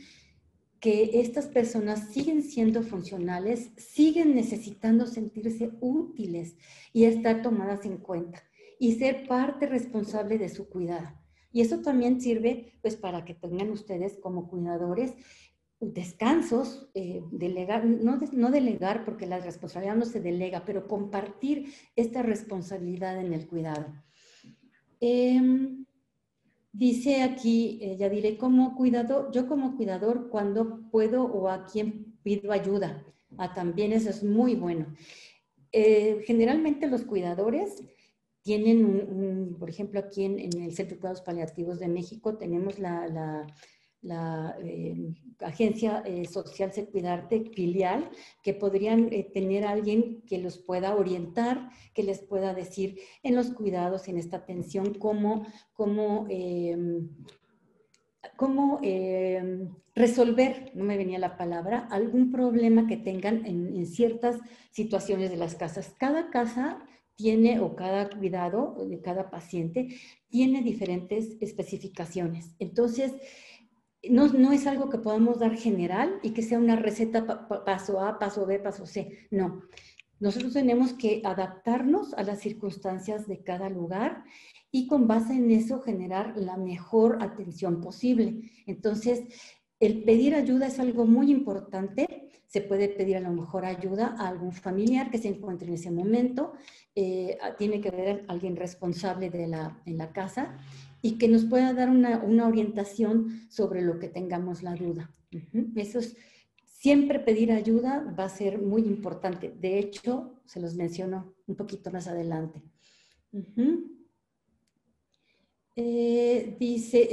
que estas personas siguen siendo funcionales, siguen necesitando sentirse útiles y estar tomadas en cuenta y ser parte responsable de su cuidado. Y eso también sirve pues para que tengan ustedes como cuidadores descansos, delegar, no delegar porque la responsabilidad no se delega, pero compartir esta responsabilidad en el cuidado. Dice aquí, ya diré, yo como cuidador, cuando puedo o a quién pido ayuda. También eso es muy bueno. Generalmente los cuidadores tienen, por ejemplo, aquí en el Centro de Cuidados Paliativos de México tenemos la Agencia Social Secuidarte filial, que podrían tener alguien que los pueda orientar, que les pueda decir en los cuidados, en esta atención, cómo resolver, no me venía la palabra, algún problema que tengan en ciertas situaciones de las casas. Cada casa tiene, o cada cuidado de cada paciente, tiene diferentes especificaciones. Entonces, no es algo que podamos dar general y que sea una receta paso A, paso B, paso C. No. Nosotros tenemos que adaptarnos a las circunstancias de cada lugar y con base en eso generar la mejor atención posible. Entonces, el pedir ayuda es algo muy importante. Se puede pedir a lo mejor ayuda a algún familiar que se encuentre en ese momento. Tiene que haber alguien responsable en la casa y que nos pueda dar una orientación sobre lo que tengamos la duda. Eso es, siempre pedir ayuda va a ser muy importante. De hecho, se los menciono un poquito más adelante. Dice,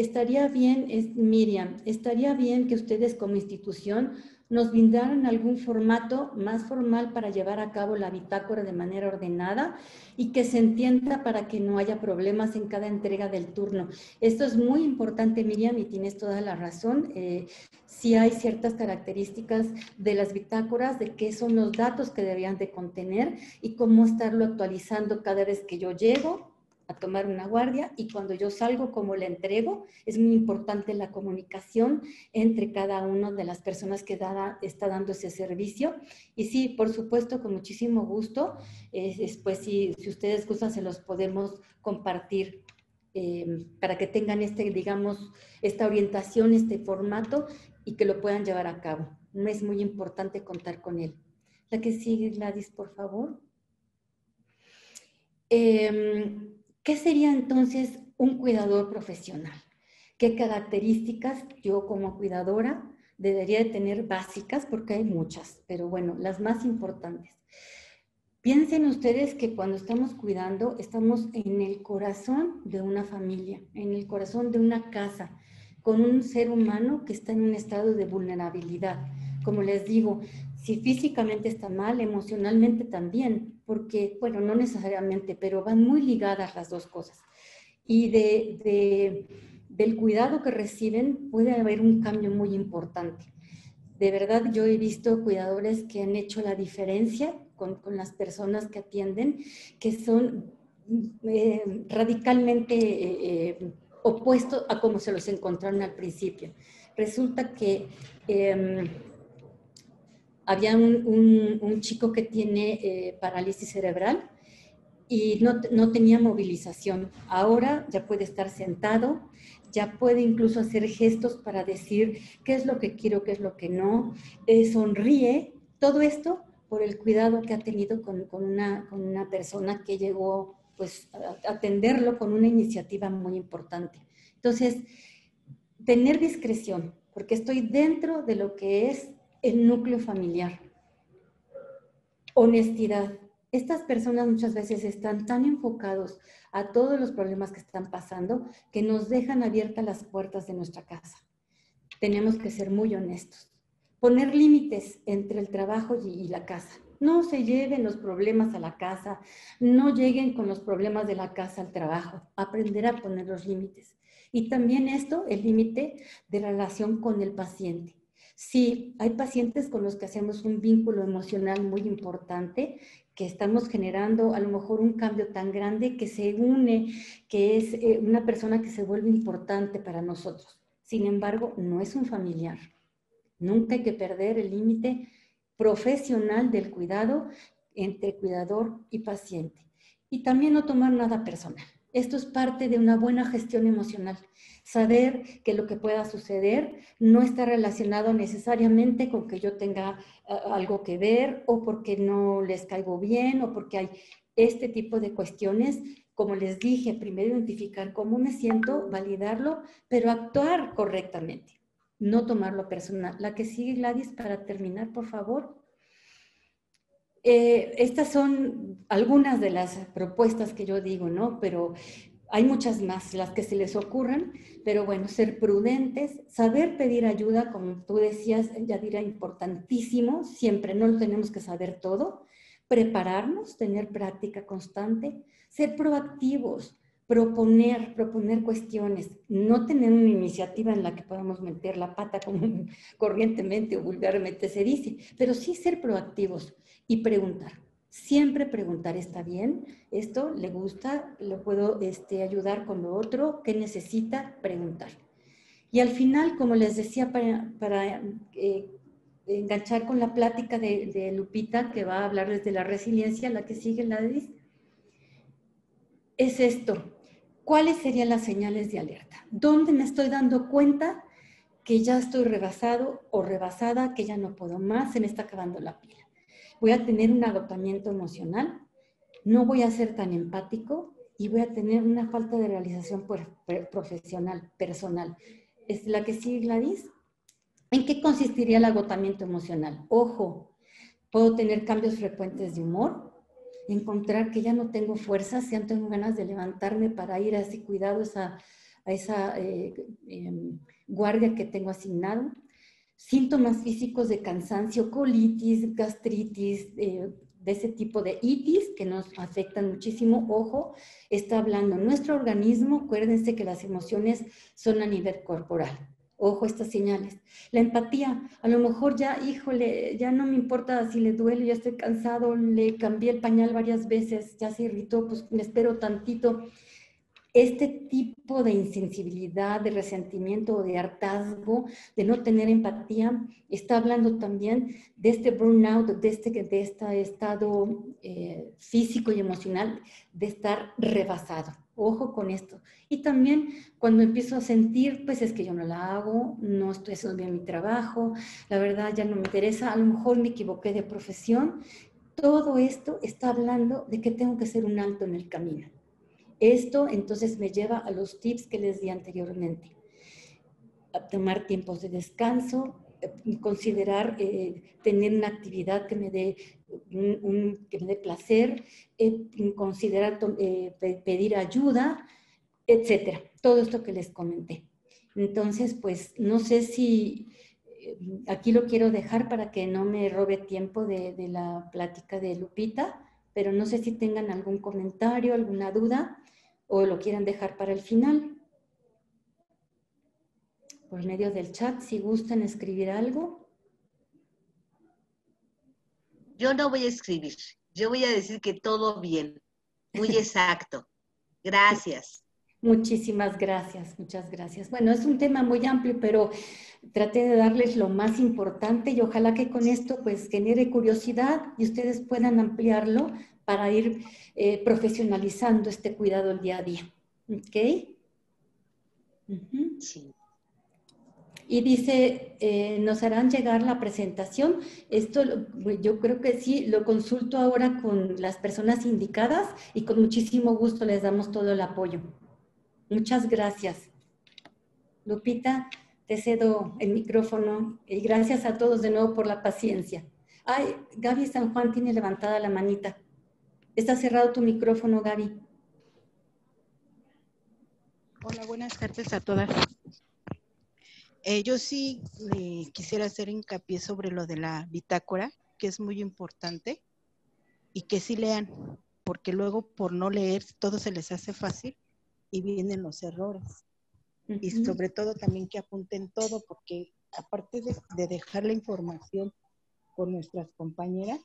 Miriam, estaría bien que ustedes como institución nos brindaran algún formato más formal para llevar a cabo la bitácora de manera ordenada y que se entienda para que no haya problemas en cada entrega del turno. Esto es muy importante, Miriam, y tienes toda la razón. Sí hay ciertas características de las bitácoras, de qué son los datos que deberían de contener y cómo estarlo actualizando cada vez que yo llego a tomar una guardia y cuando yo salgo, como le entrego. Es muy importante la comunicación entre cada una de las personas que está dando ese servicio. Y sí, por supuesto, con muchísimo gusto, después si ustedes gustan, se los podemos compartir para que tengan digamos, esta orientación, este formato y que lo puedan llevar a cabo. Es muy importante contar con él. La que sigue, Gladys, por favor. ¿Qué ¿Qué sería entonces un cuidador profesional? ¿Qué características yo como cuidadora debería de tener básicas? Porque hay muchas, pero bueno, las más importantes. Piensen ustedes que cuando estamos cuidando, estamos en el corazón de una familia, en el corazón de una casa, con un ser humano que está en un estado de vulnerabilidad. Como les digo, si físicamente está mal, emocionalmente también, porque, bueno, no necesariamente, pero van muy ligadas las dos cosas. Y del cuidado que reciben puede haber un cambio muy importante. De verdad, yo he visto cuidadores que han hecho la diferencia con las personas que atienden, que son radicalmente opuestos a como se los encontraron al principio. Resulta que había un chico que tiene parálisis cerebral y no tenía movilización. Ahora ya puede estar sentado, ya puede incluso hacer gestos para decir qué es lo que quiero, qué es lo que no, sonríe. Todo esto por el cuidado que ha tenido con una persona que llegó pues, a atenderlo con una iniciativa muy importante. Entonces, tener discreción, porque estoy dentro de lo que es el núcleo familiar. Honestidad. Estas personas muchas veces están tan enfocados a todos los problemas que están pasando que nos dejan abiertas las puertas de nuestra casa. Tenemos que ser muy honestos. Poner límites entre el trabajo y la casa. No se lleven los problemas a la casa, no lleguen con los problemas de la casa al trabajo. Aprender a poner los límites. Y también esto, el límite de relación con el paciente. Sí, hay pacientes con los que hacemos un vínculo emocional muy importante, que estamos generando a lo mejor un cambio tan grande que se une, que es una persona que se vuelve importante para nosotros. Sin embargo, no es un familiar. Nunca hay que perder el límite profesional del cuidado entre cuidador y paciente. Y también no tomar nada personal. Esto es parte de una buena gestión emocional. Saber que lo que pueda suceder no está relacionado necesariamente con que yo tenga algo que ver o porque no les caigo bien o porque hay este tipo de cuestiones. Como les dije, primero identificar cómo me siento, validarlo, pero actuar correctamente. No tomarlo personal. La que sigue, Gladys, para terminar, por favor. Estas son algunas de las propuestas que yo digo, ¿no? Pero hay muchas más, las que se les ocurran, pero bueno, ser prudentes, saber pedir ayuda, como tú decías, Yadira, importantísimo, siempre no lo tenemos que saber todo, prepararnos, tener práctica constante, ser proactivos, proponer cuestiones, no tener una iniciativa en la que podamos meter la pata como corrientemente o vulgarmente se dice, pero sí ser proactivos y preguntar. Siempre preguntar, ¿está bien? ¿Esto le gusta? ¿Lo puedo ayudar con lo otro? ¿Qué necesita? Preguntar. Y al final, como les decía, para enganchar con la plática de Lupita, que va a hablar desde la resiliencia, la que sigue, Gladys, es esto. ¿Cuáles serían las señales de alerta? ¿Dónde me estoy dando cuenta que ya estoy rebasado o rebasada, que ya no puedo más, se me está acabando la pila? Voy a tener un agotamiento emocional, no voy a ser tan empático y voy a tener una falta de realización profesional, personal. ¿Es la que sigue, Gladys? ¿En qué consistiría el agotamiento emocional? Ojo, puedo tener cambios frecuentes de humor, encontrar que ya no tengo fuerzas, ya no tengo ganas de levantarme para ir a ese cuidado, a esa guardia que tengo asignado. Síntomas físicos de cansancio, colitis, gastritis, de ese tipo de itis que nos afectan muchísimo. Ojo, está hablando nuestro organismo. Acuérdense que las emociones son a nivel corporal. Ojo, estas señales. La empatía, a lo mejor ya, híjole, ya no me importa si le duele, ya estoy cansado, le cambié el pañal varias veces, ya se irritó, pues me espero tantito. Este tipo de insensibilidad, de resentimiento o de hartazgo, de no tener empatía, está hablando también de este burnout, de este estado físico y emocional, de estar rebasado. Ojo con esto. Y también cuando empiezo a sentir, pues es que yo no la hago, no estoy haciendo bien mi trabajo, la verdad ya no me interesa, a lo mejor me equivoqué de profesión. Todo esto está hablando de que tengo que hacer un alto en el camino. Esto entonces me lleva a los tips que les di anteriormente. A tomar tiempos de descanso, considerar tener una actividad que me dé, que me dé placer, considerar pedir ayuda, etcétera. Todo esto que les comenté. Entonces, pues no sé si aquí lo quiero dejar para que no me robe tiempo de la plática de Lupita, pero no sé si tengan algún comentario, alguna duda o lo quieran dejar para el final. Por medio del chat, si gustan escribir algo. Yo no voy a escribir, yo voy a decir que todo bien, muy exacto. Gracias. Muchísimas gracias, muchas gracias. Bueno, es un tema muy amplio, pero traté de darles lo más importante y ojalá que con esto pues genere curiosidad y ustedes puedan ampliarlo para ir profesionalizando este cuidado el día a día. ¿Ok? Sí. Y dice, nos harán llegar la presentación. Esto yo creo que sí, lo consulto ahora con las personas indicadas y con muchísimo gusto les damos todo el apoyo. Muchas gracias. Lupita, te cedo el micrófono y gracias a todos de nuevo por la paciencia. Ay, Gaby San Juan tiene levantada la manita. Está cerrado tu micrófono, Gaby. Hola, buenas tardes a todas. Yo sí quisiera hacer hincapié sobre lo de la bitácora, que es muy importante, y que sí lean, porque luego por no leer todo se les hace fácil y vienen los errores. Y sobre todo también que apunten todo, porque aparte de dejar la información con nuestras compañeras,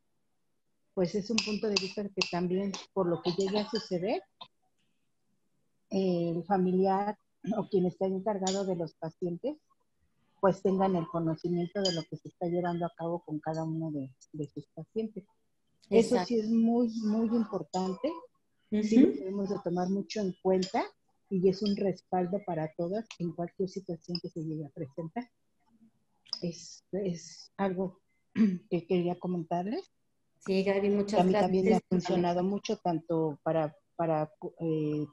pues es un punto de vista que también por lo que llegue a suceder, el familiar o quien está encargado de los pacientes, pues tengan el conocimiento de lo que se está llevando a cabo con cada uno de sus pacientes. Exacto. Eso sí es muy, muy importante. Sí lo debemos de tomar mucho en cuenta y es un respaldo para todas en cualquier situación que se llegue a presentar. Es algo que quería comentarles. Sí, Gaby, muchas gracias. A mí también me ha funcionado mucho, tanto para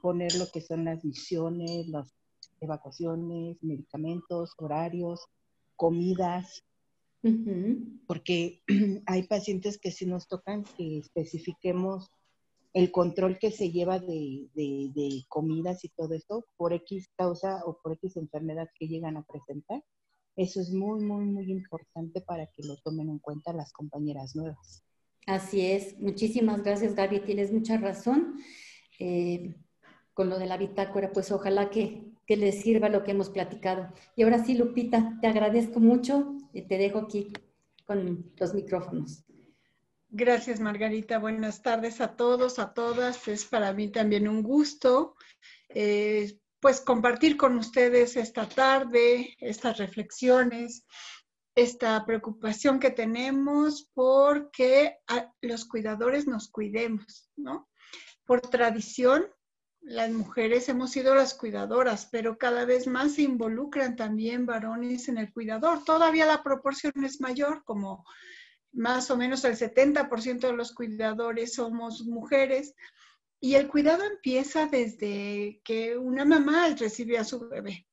poner lo que son las misiones, las evacuaciones, medicamentos, horarios, comidas, porque hay pacientes que sí nos tocan que especifiquemos el control que se lleva de comidas y todo esto por X causa o por X enfermedad que llegan a presentar. Eso es muy, muy, muy importante para que lo tomen en cuenta las compañeras nuevas. Así es. Muchísimas gracias, Gaby. Tienes mucha razón. Con lo de la bitácora, pues ojalá que les sirva lo que hemos platicado. Y ahora sí, Lupita, te agradezco mucho y te dejo aquí con los micrófonos. Gracias, Margarita. Buenas tardes a todos, a todas. Es para mí también un gusto, pues, compartir con ustedes esta tarde, estas reflexiones, esta preocupación que tenemos porque los cuidadores nos cuidemos, ¿no? Por tradición, las mujeres hemos sido las cuidadoras, pero cada vez más se involucran también varones en el cuidador. Todavía la proporción es mayor, como más o menos el 70% de los cuidadores somos mujeres, y el cuidado empieza desde que una mamá recibe a su bebé.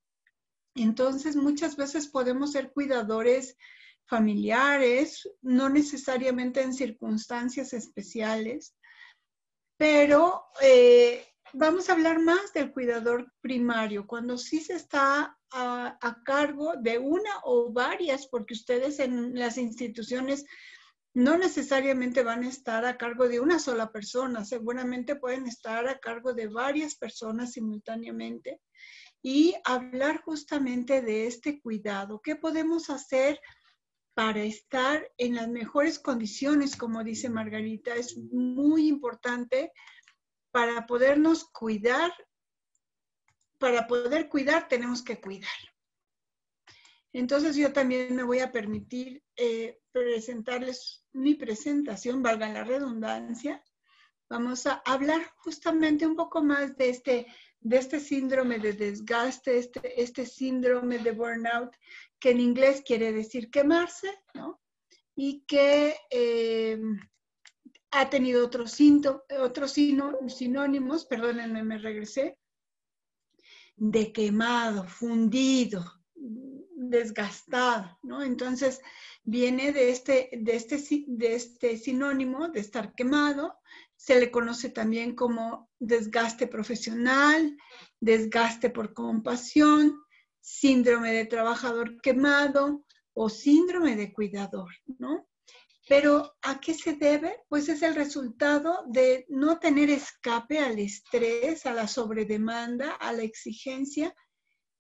Entonces, muchas veces podemos ser cuidadores familiares, no necesariamente en circunstancias especiales, pero vamos a hablar más del cuidador primario, cuando sí se está a cargo de una o varias, porque ustedes en las instituciones no necesariamente van a estar a cargo de una sola persona, seguramente pueden estar a cargo de varias personas simultáneamente y hablar justamente de este cuidado. ¿Qué podemos hacer para estar en las mejores condiciones, como dice Margarita? Es muy importante para podernos cuidar. Para poder cuidar, tenemos que cuidar. Entonces yo también me voy a permitir presentarles mi presentación, valga la redundancia. Vamos a hablar justamente un poco más de este síndrome de desgaste, este síndrome de burnout, que en inglés quiere decir quemarse, ¿no? Y que ha tenido otros sinónimos, perdónenme, me regresé, de quemado, fundido, desgastado, ¿no? Entonces, viene de este sinónimo de estar quemado. Se le conoce también como desgaste profesional, desgaste por compasión, síndrome de trabajador quemado o síndrome de cuidador, ¿no? Pero ¿a qué se debe? Pues es el resultado de no tener escape al estrés, a la sobredemanda, a la exigencia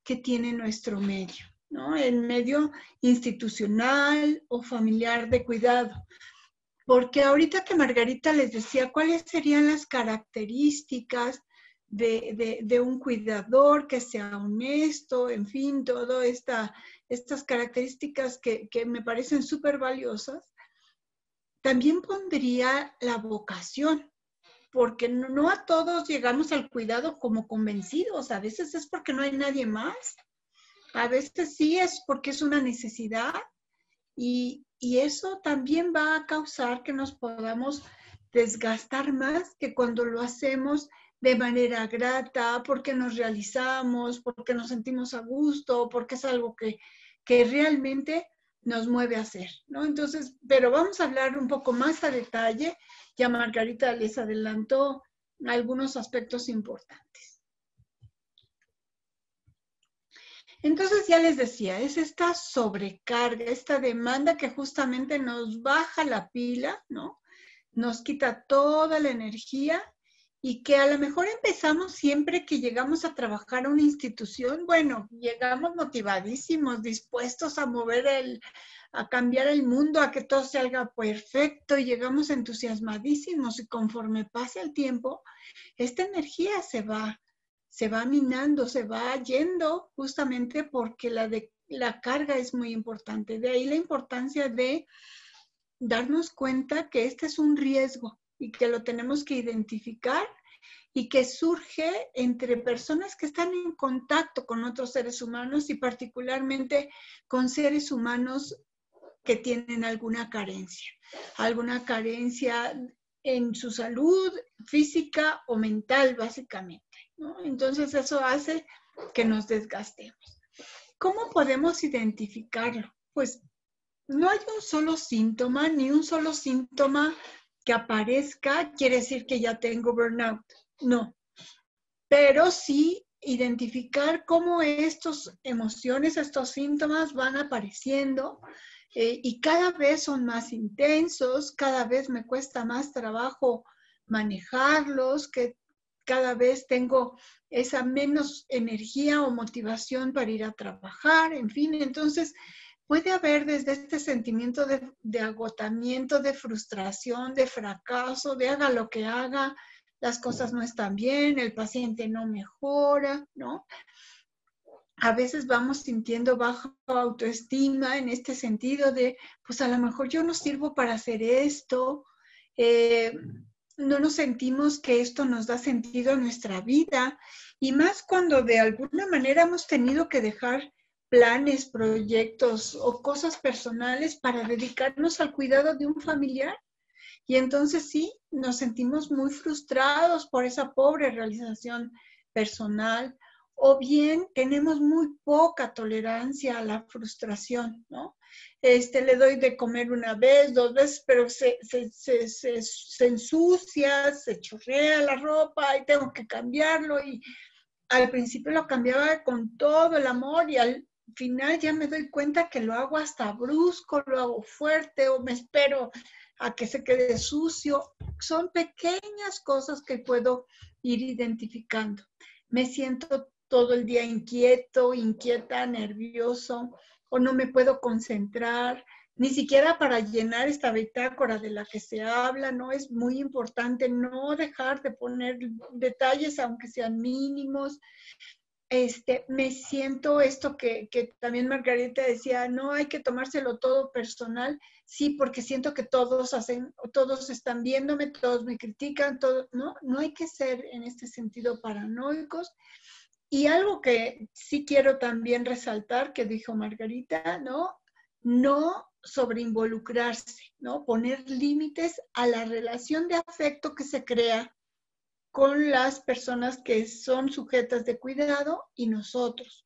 que tiene nuestro medio, ¿no? El medio institucional o familiar de cuidado. Porque ahorita que Margarita les decía cuáles serían las características de un cuidador que sea honesto, en fin, todas estas características que me parecen súper valiosas, también pondría la vocación, porque no a todos llegamos al cuidado como convencidos, a veces es porque no hay nadie más, a veces sí es porque es una necesidad y eso también va a causar que nos podamos desgastar más que cuando lo hacemos de manera grata, porque nos realizamos, porque nos sentimos a gusto, porque es algo que realmente nos mueve a hacer, ¿no? Entonces, pero vamos a hablar un poco más a detalle. Ya Margarita les adelantó algunos aspectos importantes. Entonces, ya les decía, es esta sobrecarga, esta demanda que justamente nos baja la pila, ¿no? Nos quita toda la energía y que a lo mejor empezamos siempre que llegamos a trabajar a una institución, bueno, llegamos motivadísimos, dispuestos a a cambiar el mundo, a que todo salga perfecto y llegamos entusiasmadísimos y conforme pasa el tiempo, esta energía se va minando, se va yendo justamente porque la carga es muy importante. De ahí la importancia de darnos cuenta que este es un riesgo y que lo tenemos que identificar y que surge entre personas que están en contacto con otros seres humanos y particularmente con seres humanos que tienen alguna carencia en su salud física o mental, básicamente, ¿no? Entonces eso hace que nos desgastemos. ¿Cómo podemos identificarlo? Pues no hay un solo síntoma, ni un solo síntoma que aparezca, quiere decir que ya tengo burnout. No. Pero sí identificar cómo estas emociones, estos síntomas van apareciendo y cada vez son más intensos, cada vez me cuesta más trabajo manejarlos, que cada vez tengo esa menos energía o motivación para ir a trabajar, en fin, entonces puede haber desde este sentimiento de agotamiento, de frustración, de fracaso, de haga lo que haga, las cosas no están bien, el paciente no mejora, ¿no? A veces vamos sintiendo baja autoestima en este sentido de, pues a lo mejor yo no sirvo para hacer esto, no nos sentimos que esto nos da sentido a nuestra vida, y más cuando de alguna manera hemos tenido que dejar planes, proyectos o cosas personales para dedicarnos al cuidado de un familiar. Y entonces sí, nos sentimos muy frustrados por esa pobre realización personal, o bien tenemos muy poca tolerancia a la frustración, ¿no? Le doy de comer una vez, 2 veces, pero se ensucia, se chorrea la ropa y tengo que cambiarlo. Y al principio lo cambiaba con todo el amor y al final ya me doy cuenta que lo hago hasta brusco, lo hago fuerte o me espero a que se quede sucio. Son pequeñas cosas que puedo ir identificando. Me siento todo el día inquieta, nervioso, o no me puedo concentrar, ni siquiera para llenar esta bitácora de la que se habla, ¿no? Es muy importante no dejar de poner detalles, aunque sean mínimos. Me siento esto que también Margarita decía, no hay que tomárselo todo personal, sí, porque siento que todos están viéndome, todos me critican, no hay que ser en este sentido paranoicos. Y algo que sí quiero también resaltar, que dijo Margarita, ¿no? no sobreinvolucrarse, ¿no? Poner límites a la relación de afecto que se crea con las personas que son sujetas de cuidado y nosotros.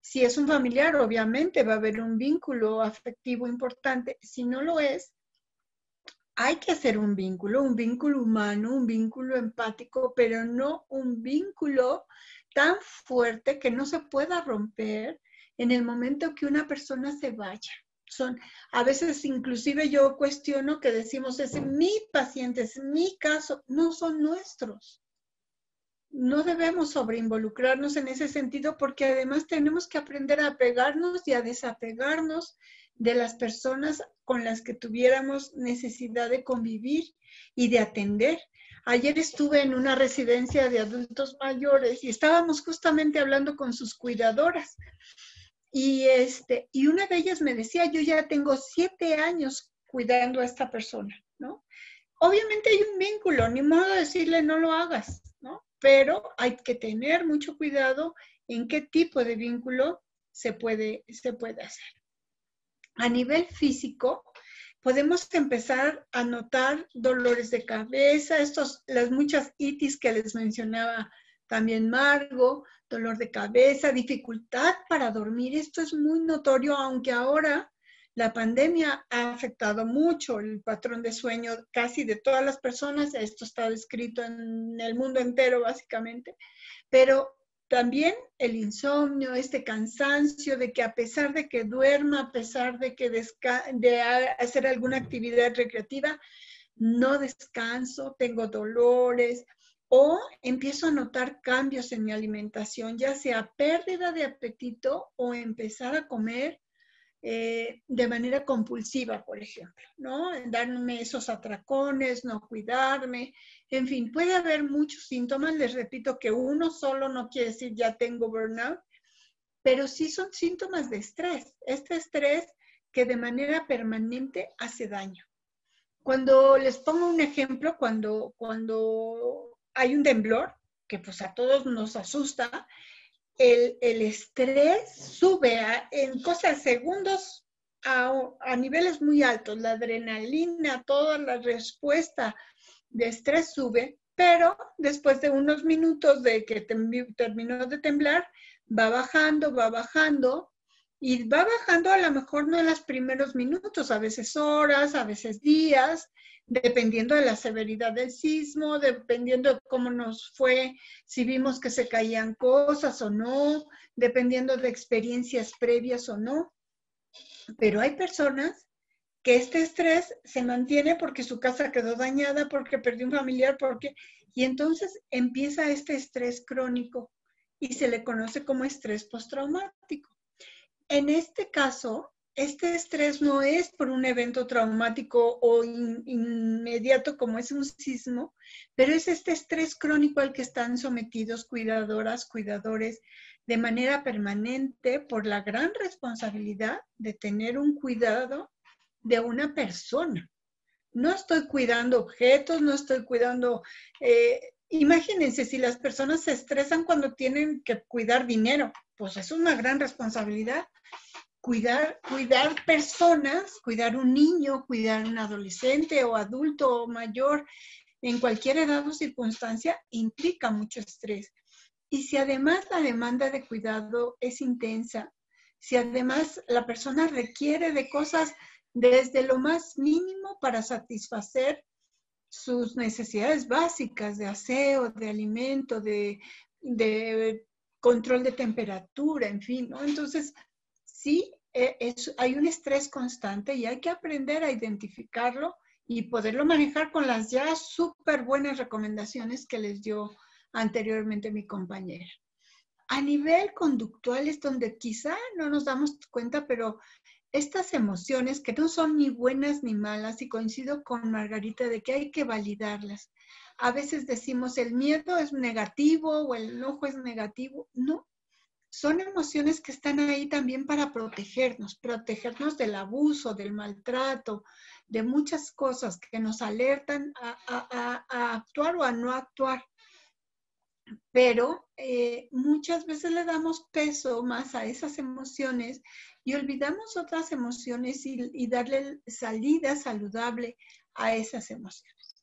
Si es un familiar, obviamente va a haber un vínculo afectivo importante. Si no lo es, hay que hacer un vínculo humano, un vínculo empático, pero no un vínculo tan fuerte que no se pueda romper en el momento que una persona se vaya. A veces inclusive yo cuestiono que decimos, es mi paciente, es mi caso, no son nuestros. No debemos sobreinvolucrarnos en ese sentido porque además tenemos que aprender a apegarnos y a desapegarnos de las personas con las que tuviéramos necesidad de convivir y de atender. Ayer estuve en una residencia de adultos mayores y estábamos justamente hablando con sus cuidadoras. Y una de ellas me decía, yo ya tengo 7 años cuidando a esta persona, ¿no? Obviamente hay un vínculo, ni modo de decirle no lo hagas, ¿no? Pero hay que tener mucho cuidado en qué tipo de vínculo se puede hacer. A nivel físico, podemos empezar a notar dolores de cabeza, las muchas itis que les mencionaba también Margo, dolor de cabeza, dificultad para dormir. Esto es muy notorio, aunque ahora la pandemia ha afectado mucho el patrón de sueño casi de todas las personas. Esto está descrito en el mundo entero, básicamente. Pero también el insomnio, este cansancio de que a pesar de que duerma, a pesar de que de hacer alguna actividad recreativa, no descanso, tengo dolores, o empiezo a notar cambios en mi alimentación, ya sea pérdida de apetito o empezar a comer de manera compulsiva, por ejemplo, ¿no? Darme esos atracones, no cuidarme, en fin, puede haber muchos síntomas. Les repito que uno solo no quiere decir ya tengo burnout, pero sí son síntomas de estrés. Este estrés que de manera permanente hace daño. Cuando les pongo un ejemplo, cuando hay un temblor, que pues a todos nos asusta, el estrés sube en cosas de segundos a niveles muy altos. La adrenalina, toda la respuesta de estrés sube, pero después de unos minutos de que terminó de temblar, va bajando, y va bajando a lo mejor no en los primeros minutos, a veces horas, a veces días, dependiendo de la severidad del sismo, dependiendo de cómo nos fue, si vimos que se caían cosas o no, dependiendo de experiencias previas o no. Pero hay personas que este estrés se mantiene porque su casa quedó dañada, porque perdió un familiar, y entonces empieza este estrés crónico y se le conoce como estrés postraumático. En este caso, este estrés no es por un evento traumático o inmediato como es un sismo, pero es este estrés crónico al que están sometidos cuidadoras, cuidadores de manera permanente por la gran responsabilidad de tener un cuidado de una persona. No estoy cuidando objetos, no estoy cuidando... imagínense si las personas se estresan cuando tienen que cuidar dinero, pues es una gran responsabilidad. Cuidar personas, cuidar un niño, cuidar un adolescente o adulto o mayor, en cualquier edad o circunstancia, implica mucho estrés. Y si además la demanda de cuidado es intensa, si además la persona requiere de cosas desde lo más mínimo para satisfacer sus necesidades básicas de aseo, de alimento, de control de temperatura, en fin, ¿no? Entonces, sí, hay un estrés constante y hay que aprender a identificarlo y poderlo manejar con las ya súper buenas recomendaciones que les dio anteriormente mi compañera. A nivel conductual es donde quizá no nos damos cuenta, pero estas emociones que no son ni buenas ni malas, y coincido con Margarita de que hay que validarlas. A veces decimos el miedo es negativo o el enojo es negativo. No, son emociones que están ahí también para protegernos del abuso, del maltrato, de muchas cosas que nos alertan a actuar o a no actuar. pero muchas veces le damos peso más a esas emociones y olvidamos otras emociones y darle salida saludable a esas emociones.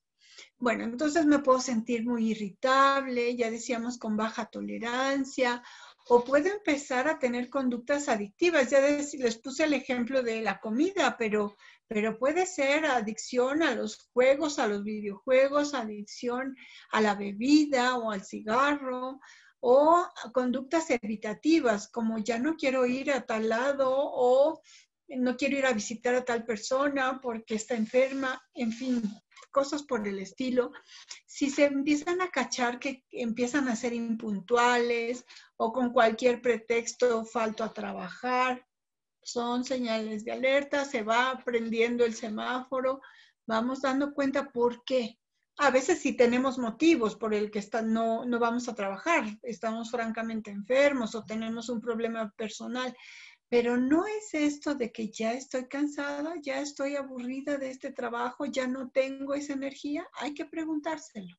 Bueno, entonces me puedo sentir muy irritable, ya decíamos con baja tolerancia, o puedo empezar a tener conductas adictivas. Ya les puse el ejemplo de la comida, pero puede ser adicción a los juegos, a los videojuegos, adicción a la bebida o al cigarro, o conductas evitativas, como ya no quiero ir a tal lado o no quiero ir a visitar a tal persona porque está enferma, en fin, cosas por el estilo. Si se empiezan a cachar que empiezan a ser impuntuales o con cualquier pretexto falto a trabajar, son señales de alerta, se va prendiendo el semáforo, vamos dando cuenta por qué. A veces sí tenemos motivos por el que no vamos a trabajar, estamos francamente enfermos o tenemos un problema personal, pero no es esto de que ya estoy cansada, ya estoy aburrida de este trabajo, ya no tengo esa energía, hay que preguntárselo.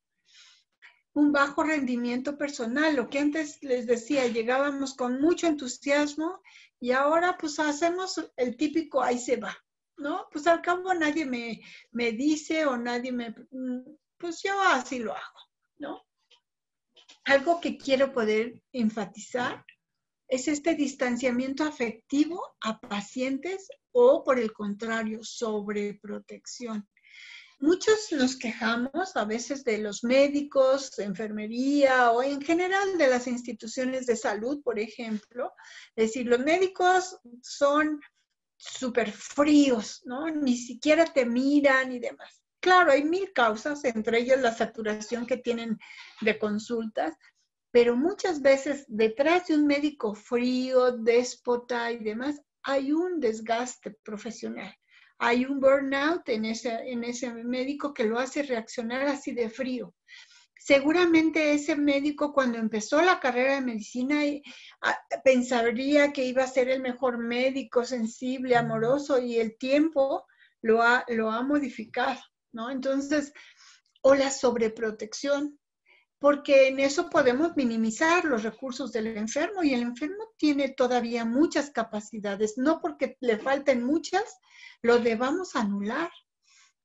Un bajo rendimiento personal, lo que antes les decía, llegábamos con mucho entusiasmo y ahora pues hacemos el típico ahí se va, ¿no? Pues al cabo nadie me dice o nadie pues yo así lo hago, ¿no? Algo que quiero poder enfatizar es este distanciamiento afectivo a pacientes o, por el contrario, sobreprotección. Muchos nos quejamos a veces de los médicos, de enfermería o en general de las instituciones de salud, por ejemplo. Es decir, los médicos son súper fríos, ¿no? Ni siquiera te miran y demás. Claro, hay 1000 causas, entre ellas la saturación que tienen de consultas, pero muchas veces detrás de un médico frío, déspota y demás, hay un desgaste profesional. Hay un burnout en ese médico que lo hace reaccionar así de frío. Seguramente ese médico cuando empezó la carrera de medicina pensaría que iba a ser el mejor médico, sensible, amoroso, y el tiempo lo ha modificado, ¿no? Entonces, o la sobreprotección, porque en eso podemos minimizar los recursos del enfermo y el enfermo tiene todavía muchas capacidades, no porque le falten muchas, lo debamos anular.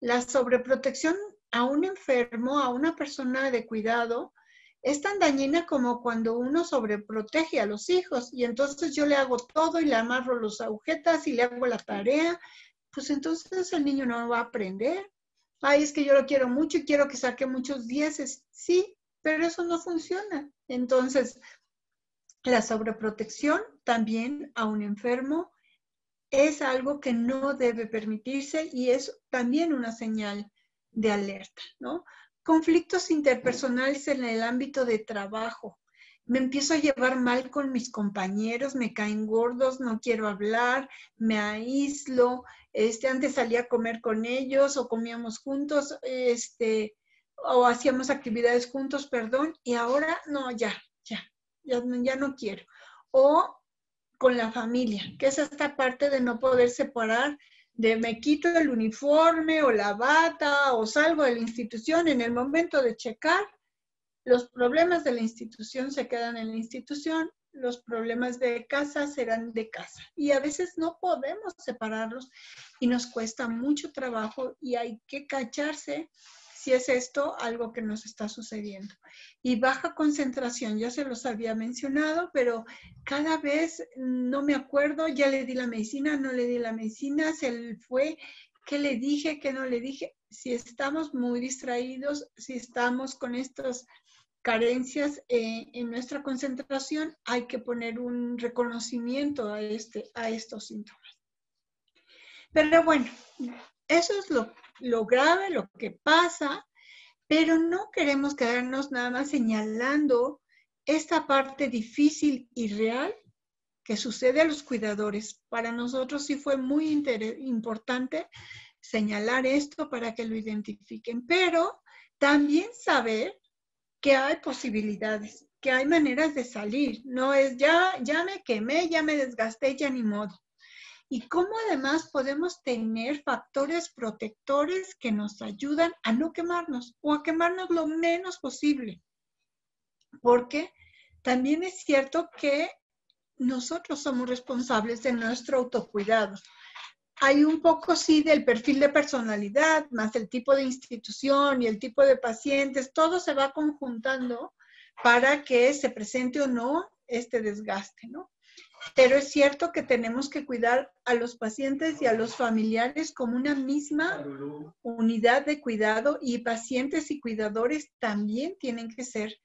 La sobreprotección a un enfermo, a una persona de cuidado, es tan dañina como cuando uno sobreprotege a los hijos y entonces yo le hago todo y le amarro los agujetas y le hago la tarea, pues entonces el niño no va a aprender. Ay, es que yo lo quiero mucho y quiero que saque muchos 10, sí, pero eso no funciona. Entonces, la sobreprotección también a un enfermo es algo que no debe permitirse y es también una señal de alerta, ¿no? Conflictos interpersonales en el ámbito de trabajo. Me empiezo a llevar mal con mis compañeros, me caen gordos, no quiero hablar, me aíslo, antes salía a comer con ellos o comíamos juntos, o hacíamos actividades juntos, perdón, y ahora no, ya no quiero. O con la familia, que es esta parte de no poder separar, de me quito el uniforme o la bata o salgo de la institución. En el momento de checar, los problemas de la institución se quedan en la institución, los problemas de casa serán de casa. Y a veces no podemos separarlos y nos cuesta mucho trabajo y hay que cacharse si es esto algo que nos está sucediendo. Y baja concentración, ya se los había mencionado, pero cada vez no me acuerdo, ya le di la medicina, no le di la medicina, se fue, ¿qué le dije, qué no le dije? Si estamos muy distraídos, si estamos con estas carencias en nuestra concentración, hay que poner un reconocimiento a estos síntomas. Pero bueno, eso es lo grave, lo que pasa, pero no queremos quedarnos nada más señalando esta parte difícil y real que sucede a los cuidadores. Para nosotros sí fue muy importante señalar esto para que lo identifiquen, pero también saber que hay posibilidades, que hay maneras de salir. No es ya me quemé, ya me desgasté, ya ni modo. Y cómo además podemos tener factores protectores que nos ayudan a no quemarnos o a quemarnos lo menos posible. porque también es cierto que nosotros somos responsables de nuestro autocuidado. Hay un poco, sí, del perfil de personalidad, más el tipo de institución y el tipo de pacientes, todo se va conjuntando para que se presente o no este desgaste, ¿no? Pero es cierto que tenemos que cuidar a los pacientes y a los familiares como una misma unidad de cuidado, y pacientes y cuidadores también tienen que ser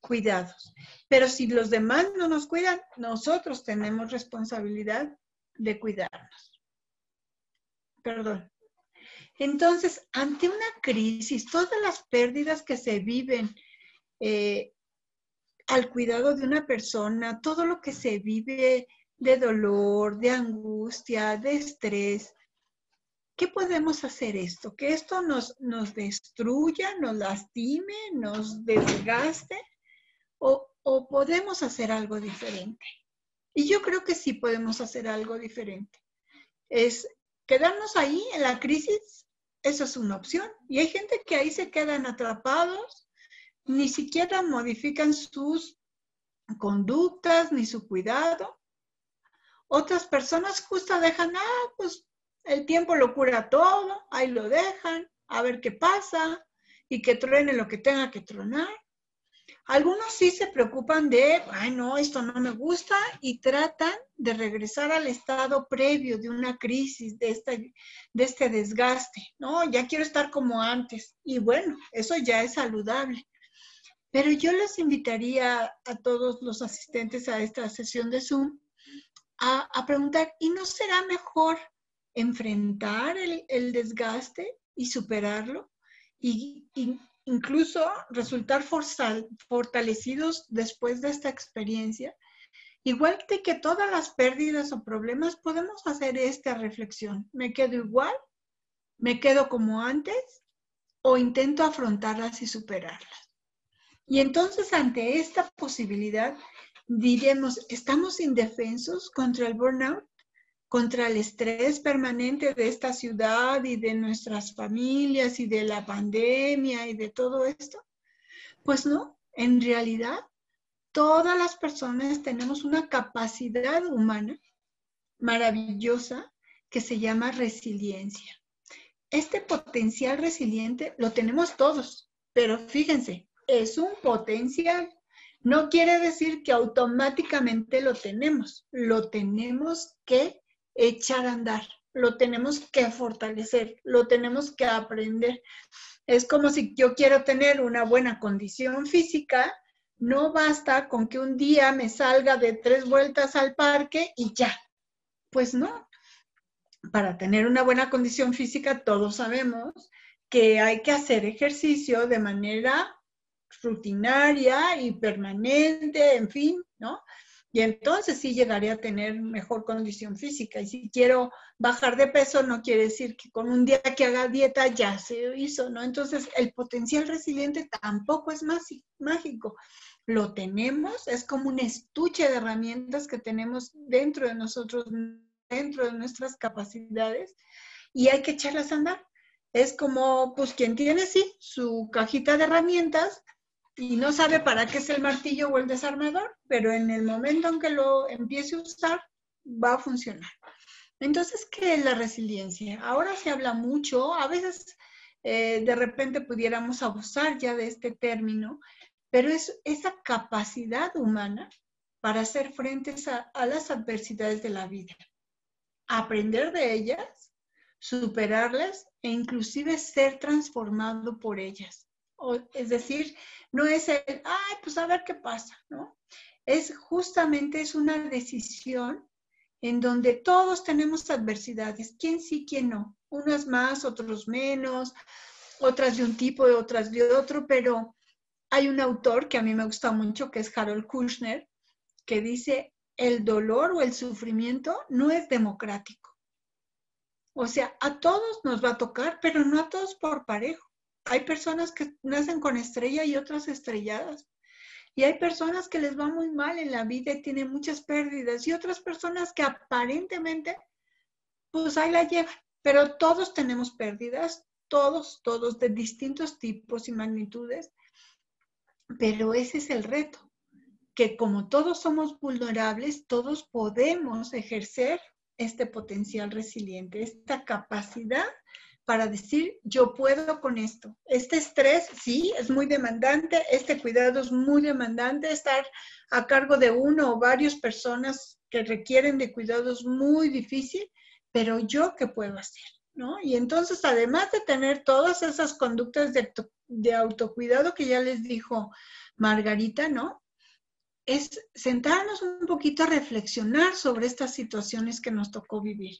cuidados. Pero si los demás no nos cuidan, nosotros tenemos responsabilidad de cuidarnos. Perdón. Entonces, ante una crisis, todas las pérdidas que se viven al cuidado de una persona, todo lo que se vive de dolor, de angustia, de estrés, ¿qué podemos hacer esto? ¿Que esto nos destruya, nos lastime, nos desgaste? ¿O podemos hacer algo diferente? Y yo creo que sí podemos hacer algo diferente. Es quedarnos ahí en la crisis, eso es una opción. Y hay gente que ahí se quedan atrapados, ni siquiera modifican sus conductas ni su cuidado. Otras personas justo dejan, pues el tiempo lo cura todo, ahí lo dejan, a ver qué pasa, y que truene lo que tenga que tronar. Algunos sí se preocupan de, ay no, esto no me gusta, y tratan de regresar al estado previo de una crisis, de este desgaste, ¿no? Ya quiero estar como antes. Y bueno, eso ya es saludable. Pero yo les invitaría a todos los asistentes a esta sesión de Zoom a preguntar, ¿y no será mejor enfrentar el desgaste y superarlo? Y incluso resultar fortalecidos después de esta experiencia. Igual que todas las pérdidas o problemas, podemos hacer esta reflexión. ¿Me quedo igual? ¿Me quedo como antes? ¿O intento afrontarlas y superarlas? Y entonces, ante esta posibilidad, diremos, ¿estamos indefensos contra el burnout? ¿Contra el estrés permanente de esta ciudad y de nuestras familias y de la pandemia y de todo esto? Pues no, en realidad todas las personas tenemos una capacidad humana maravillosa que se llama resiliencia. Este potencial resiliente lo tenemos todos, pero fíjense, es un potencial. No quiere decir que automáticamente lo tenemos que echar a andar, lo tenemos que fortalecer, lo tenemos que aprender. Es como si yo quiero tener una buena condición física, no basta con que un día me salga de 3 vueltas al parque y ya. Pues no. Para tener una buena condición física, todos sabemos que hay que hacer ejercicio de manera rutinaria y permanente, en fin, ¿no? Y entonces sí llegaré a tener mejor condición física. Y si quiero bajar de peso, no quiere decir que con un día que haga dieta ya se hizo, ¿no? Entonces, el potencial resiliente tampoco es mágico. Lo tenemos, es como un estuche de herramientas que tenemos dentro de nosotros, dentro de nuestras capacidades, y hay que echarlas a andar. Es como, pues, quien tiene, sí, su cajita de herramientas, y no sabe para qué es el martillo o el desarmador, pero en el momento en que lo empiece a usar, va a funcionar. Entonces, ¿qué es la resiliencia? Ahora se habla mucho, a veces de repente pudiéramos abusar ya de este término, pero es esa capacidad humana para hacer frente a las adversidades de la vida. Aprender de ellas, superarlas e inclusive ser transformado por ellas. Es decir, no es pues a ver qué pasa, ¿no? Justamente es una decisión en donde todos tenemos adversidades, quién sí, quién no, unas más, otros menos, otras de un tipo, otras de otro, pero hay un autor que a mí me gusta mucho, que es Harold Kushner, que dice, el dolor o el sufrimiento no es democrático. O sea, a todos nos va a tocar, pero no a todos por parejo. Hay personas que nacen con estrella y otras estrelladas. Y hay personas que les va muy mal en la vida y tienen muchas pérdidas. Y otras personas que aparentemente, pues ahí la llevan. Pero todos tenemos pérdidas, todos de distintos tipos y magnitudes. Pero ese es el reto, que como todos somos vulnerables, todos podemos ejercer este potencial resiliente, esta capacidad para decir, yo puedo con esto. Este estrés, sí, es muy demandante, este cuidado es muy demandante, estar a cargo de uno o varias personas que requieren de cuidados muy difícil, pero yo, ¿qué puedo hacer? ¿No? Y entonces, además de tener todas esas conductas de autocuidado que ya les dijo Margarita, ¿no? Es sentarnos un poquito a reflexionar sobre estas situaciones que nos tocó vivir.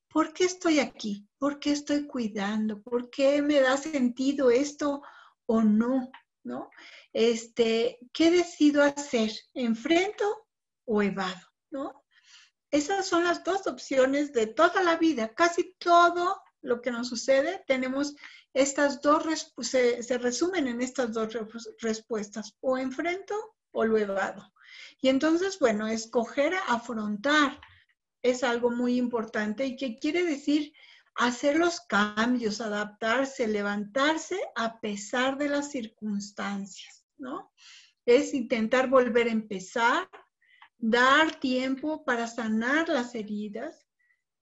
¿Por qué estoy aquí? ¿Por qué estoy cuidando? ¿Por qué me da sentido esto o no? ¿No? ¿Qué decido hacer? ¿Enfrento o evado? ¿No? Esas son las dos opciones de toda la vida. Casi todo lo que nos sucede, tenemos estas dos, se resumen en estas dos respuestas, o enfrento o lo evado. Y entonces, bueno, escoger afrontar es algo muy importante y que quiere decir hacer los cambios, adaptarse, levantarse a pesar de las circunstancias, ¿no? Es intentar volver a empezar, dar tiempo para sanar las heridas,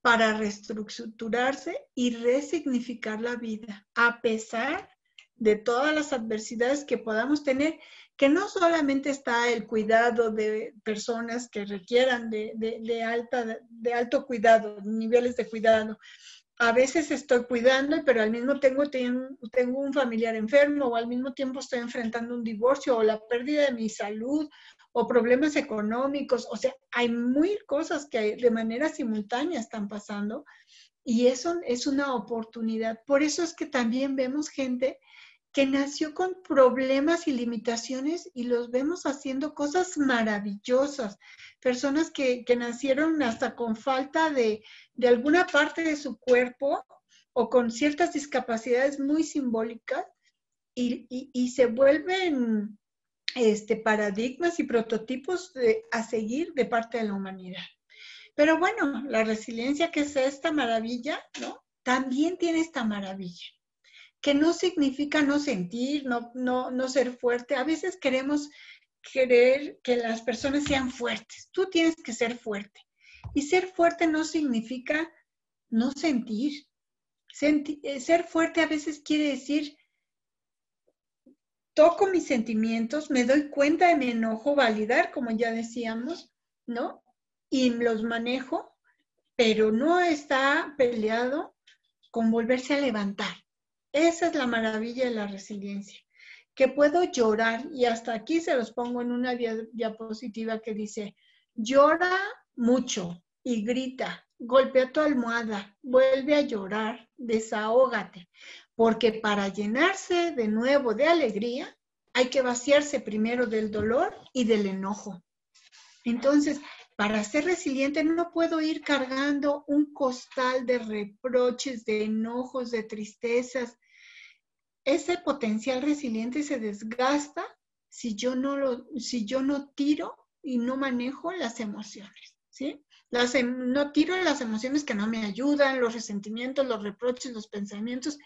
para reestructurarse y resignificar la vida, a pesar de todas las adversidades que podamos tener, que no solamente está el cuidado de personas que requieran de alto cuidado, niveles de cuidado. A veces estoy cuidando, pero al mismo tiempo tengo un familiar enfermo, o al mismo tiempo estoy enfrentando un divorcio, o la pérdida de mi salud, o problemas económicos. O sea, hay mil cosas que de manera simultánea están pasando, y eso es una oportunidad. Por eso es que también vemos gente que nació con problemas y limitaciones y los vemos haciendo cosas maravillosas. Personas que nacieron hasta con falta de alguna parte de su cuerpo o con ciertas discapacidades muy simbólicas y se vuelven paradigmas y prototipos a seguir de parte de la humanidad. Pero bueno, la resiliencia, que es esta maravilla, ¿no? También tiene esta maravilla, que no significa no sentir, no ser fuerte. A veces queremos querer que las personas sean fuertes. Tú tienes que ser fuerte. Y ser fuerte no significa no sentir. Ser fuerte a veces quiere decir, toco mis sentimientos, me doy cuenta de mi enojo, validar, como ya decíamos, ¿no? Y los manejo, pero no está peleado con volverse a levantar. Esa es la maravilla de la resiliencia, que puedo llorar, y hasta aquí se los pongo en una diapositiva que dice, llora mucho y grita, golpea tu almohada, vuelve a llorar, desahógate, porque para llenarse de nuevo de alegría hay que vaciarse primero del dolor y del enojo. Entonces, para ser resiliente no puedo ir cargando un costal de reproches, de enojos, de tristezas. Ese potencial resiliente se desgasta si yo no tiro y no manejo las emociones, ¿sí? No tiro las emociones que no me ayudan, los resentimientos, los reproches, los pensamientos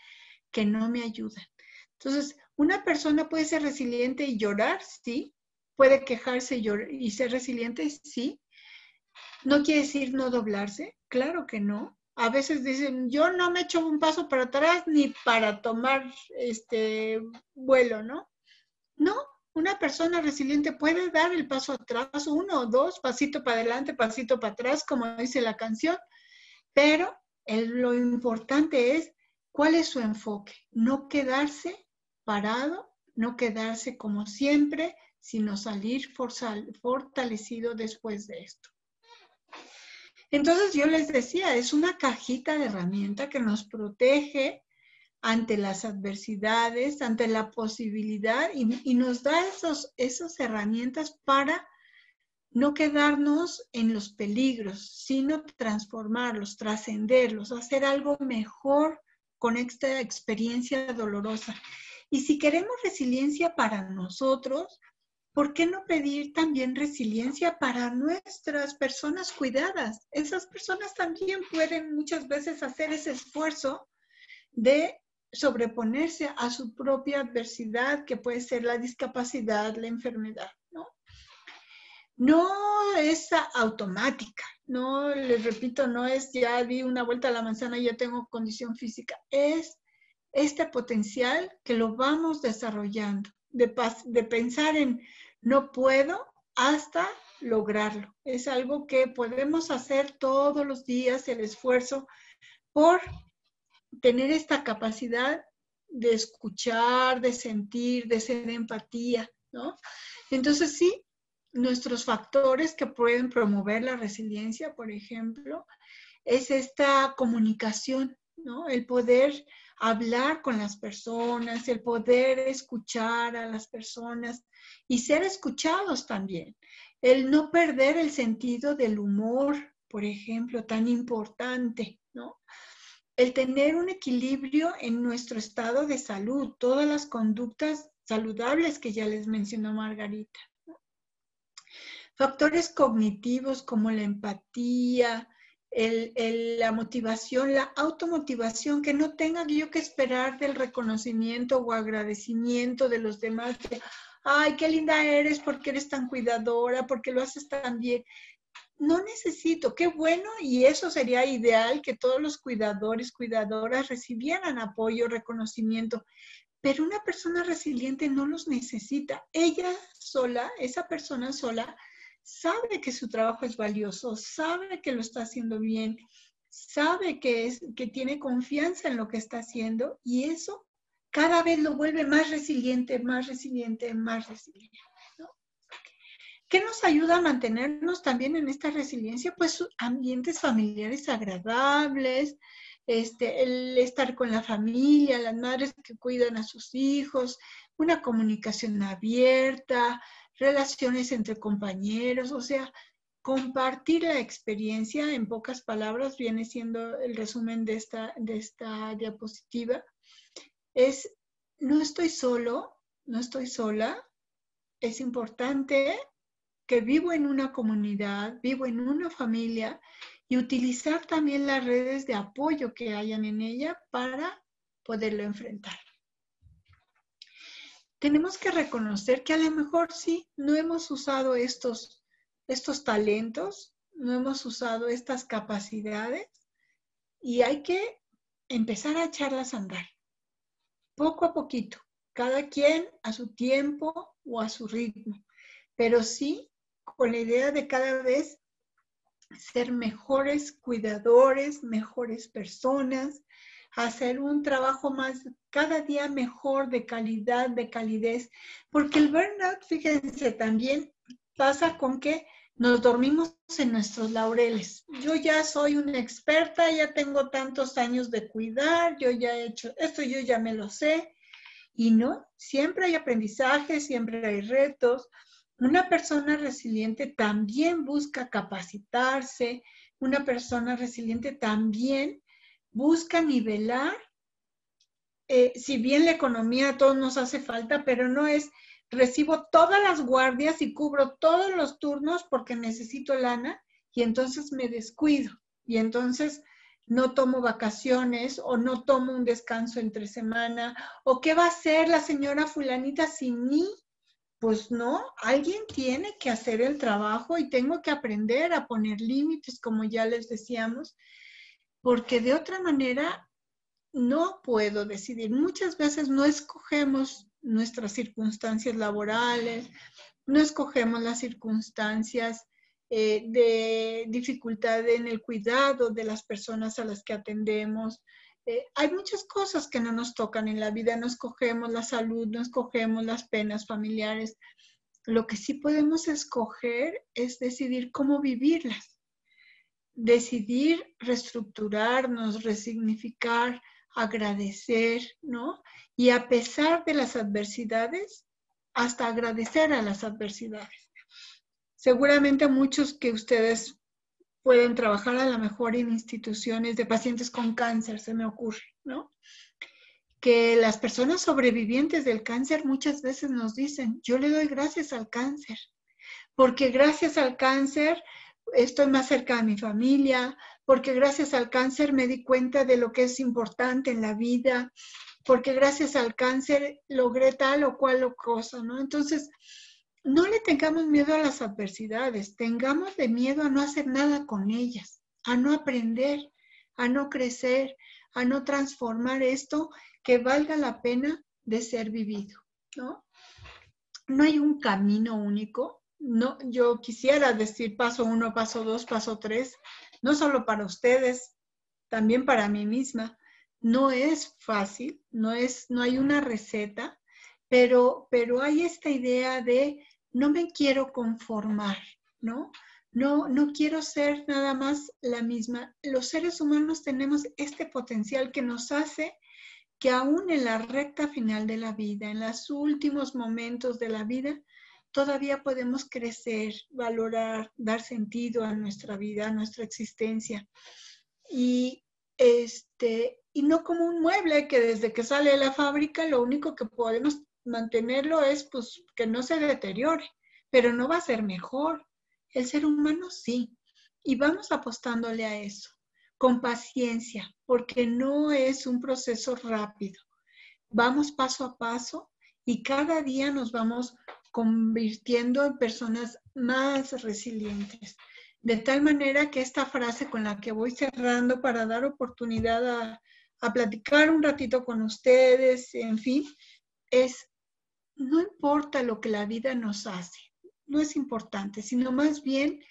que no me ayudan. Entonces, una persona puede ser resiliente y llorar, sí. Puede quejarse y ser resiliente, sí. ¿No quiere decir no doblarse? Claro que no. A veces dicen, yo no me echo un paso para atrás ni para tomar vuelo, ¿no? No, una persona resiliente puede dar el paso atrás, 1 o 2, pasito para adelante, pasito para atrás, como dice la canción, pero lo importante es cuál es su enfoque. No quedarse parado, no quedarse como siempre, sino salir fortalecido después de esto. Entonces yo les decía, es una cajita de herramientas que nos protege ante las adversidades, ante la posibilidad y nos da esas herramientas para no quedarnos en los peligros, sino transformarlos, trascenderlos, hacer algo mejor con esta experiencia dolorosa. Y si queremos resiliencia para nosotros, ¿por qué no pedir también resiliencia para nuestras personas cuidadas? Esas personas también pueden muchas veces hacer ese esfuerzo de sobreponerse a su propia adversidad, que puede ser la discapacidad, la enfermedad, ¿no? no es automática, no, les repito, no es ya di una vuelta a la manzana y ya tengo condición física, es este potencial que lo vamos desarrollando, de pensar en no puedo hasta lograrlo. Es algo que podemos hacer todos los días, el esfuerzo por tener esta capacidad de escuchar, de sentir, de ser empatía, ¿no? Entonces sí, nuestros factores que pueden promover la resiliencia, por ejemplo, es esta comunicación, ¿no? El poder hablar con las personas, el poder escuchar a las personas y ser escuchados también. El no perder el sentido del humor, por ejemplo, tan importante, ¿no? El tener un equilibrio en nuestro estado de salud, todas las conductas saludables que ya les mencionó Margarita. Factores cognitivos como la empatía, la motivación, la automotivación, que no tenga yo que esperar del reconocimiento o agradecimiento de los demás. De, ay, qué linda eres, porque eres tan cuidadora, porque lo haces tan bien. No necesito, qué bueno, y eso sería ideal, que todos los cuidadores, cuidadoras recibieran apoyo, reconocimiento, pero una persona resiliente no los necesita. Ella sola, esa persona sola, sabe que su trabajo es valioso, sabe que lo está haciendo bien, sabe que tiene confianza en lo que está haciendo, y eso cada vez lo vuelve más resiliente, más resiliente, más resiliente, ¿no? ¿Qué nos ayuda a mantenernos también en esta resiliencia? Pues ambientes familiares agradables, el estar con la familia, las madres que cuidan a sus hijos, una comunicación abierta, relaciones entre compañeros, o sea, compartir la experiencia, en pocas palabras, viene siendo el resumen de esta diapositiva, es no estoy solo, no estoy sola, es importante que vivo en una comunidad, vivo en una familia, y utilizar también las redes de apoyo que hayan en ella para poderlo enfrentar. Tenemos que reconocer que a lo mejor sí, no hemos usado estos talentos, no hemos usado estas capacidades, y hay que empezar a echarlas a andar, poco a poquito, cada quien a su tiempo o a su ritmo, pero sí con la idea de cada vez ser mejores cuidadores, mejores personas, hacer un trabajo más, cada día mejor, de calidad, de calidez, porque el burnout, fíjense, también pasa con que nos dormimos en nuestros laureles. Yo ya soy una experta, ya tengo tantos años de cuidar, yo ya he hecho esto, yo ya me lo sé, y no, siempre hay aprendizaje, siempre hay retos. Una persona resiliente también busca capacitarse, una persona resiliente también busca nivelar, si bien la economía a todos nos hace falta, pero no es recibo todas las guardias y cubro todos los turnos porque necesito lana, y entonces me descuido, y entonces no tomo vacaciones o no tomo un descanso entre semana, o qué va a hacer la señora fulanita sin mí. Pues no, alguien tiene que hacer el trabajo, y tengo que aprender a poner límites, como ya les decíamos, porque de otra manera no puedo decidir. Muchas veces no escogemos nuestras circunstancias laborales, no escogemos las circunstancias de dificultad en el cuidado de las personas a las que atendemos. Hay muchas cosas que no nos tocan en la vida, no escogemos la salud, no escogemos las penas familiares. Lo que sí podemos escoger es decidir cómo vivirlas, decidir reestructurarnos, resignificar, agradecer, ¿no? Y a pesar de las adversidades, hasta agradecer a las adversidades. Seguramente muchos que ustedes pueden trabajar a lo mejor en instituciones de pacientes con cáncer, se me ocurre, ¿no? Que las personas sobrevivientes del cáncer muchas veces nos dicen, yo le doy gracias al cáncer, porque gracias al cáncer estoy más cerca de mi familia, porque gracias al cáncer me di cuenta de lo que es importante en la vida, porque gracias al cáncer logré tal o cual cosa, ¿no? Entonces, no le tengamos miedo a las adversidades, tengámosle miedo a no hacer nada con ellas, a no aprender, a no crecer, a no transformar esto que valga la pena de ser vivido, ¿no? No hay un camino único. No, yo quisiera decir paso 1, paso 2, paso 3, no solo para ustedes, también para mí misma. No es fácil, no hay una receta, pero hay esta idea de no me quiero conformar, ¿no? No quiero ser nada más la misma. Los seres humanos tenemos este potencial que nos hace que aún en la recta final de la vida, en los últimos momentos de la vida, todavía podemos crecer, valorar, dar sentido a nuestra vida, a nuestra existencia. Y no como un mueble que desde que sale de la fábrica lo único que podemos mantenerlo es pues que no se deteriore, pero no va a ser mejor. El ser humano sí, y vamos apostándole a eso, con paciencia, porque no es un proceso rápido. Vamos paso a paso y cada día nos vamos convirtiendo en personas más resilientes. De tal manera que esta frase con la que voy cerrando para dar oportunidad a platicar un ratito con ustedes, en fin, es: no importa lo que la vida nos hace, no es importante, sino más bien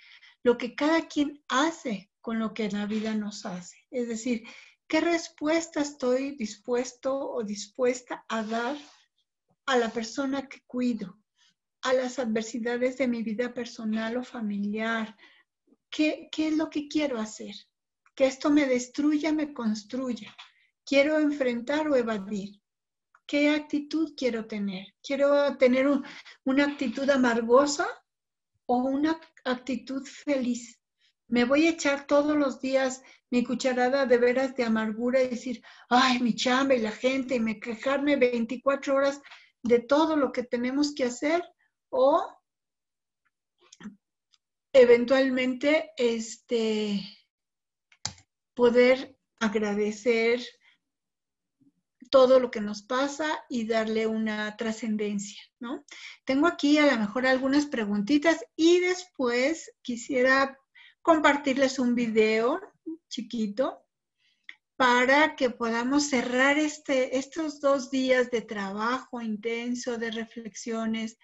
lo que cada quien hace con lo que la vida nos hace. Es decir, ¿qué respuesta estoy dispuesto o dispuesta a dar a la persona que cuido, a las adversidades de mi vida personal o familiar? ¿Qué es lo que quiero hacer? ¿Que esto me destruya, me construya? ¿Quiero enfrentar o evadir? ¿Qué actitud quiero tener? ¿Quiero tener una actitud amargosa o una actitud feliz? ¿Me voy a echar todos los días mi cucharada de veras de amargura y decir, ay, mi chamba y la gente, y me quejarme 24 horas de todo lo que tenemos que hacer? ¿O eventualmente poder agradecer todo lo que nos pasa y darle una trascendencia, ¿no? Tengo aquí a lo mejor algunas preguntitas y después quisiera compartirles un video chiquito para que podamos cerrar estos 2 días de trabajo intenso, de reflexiones,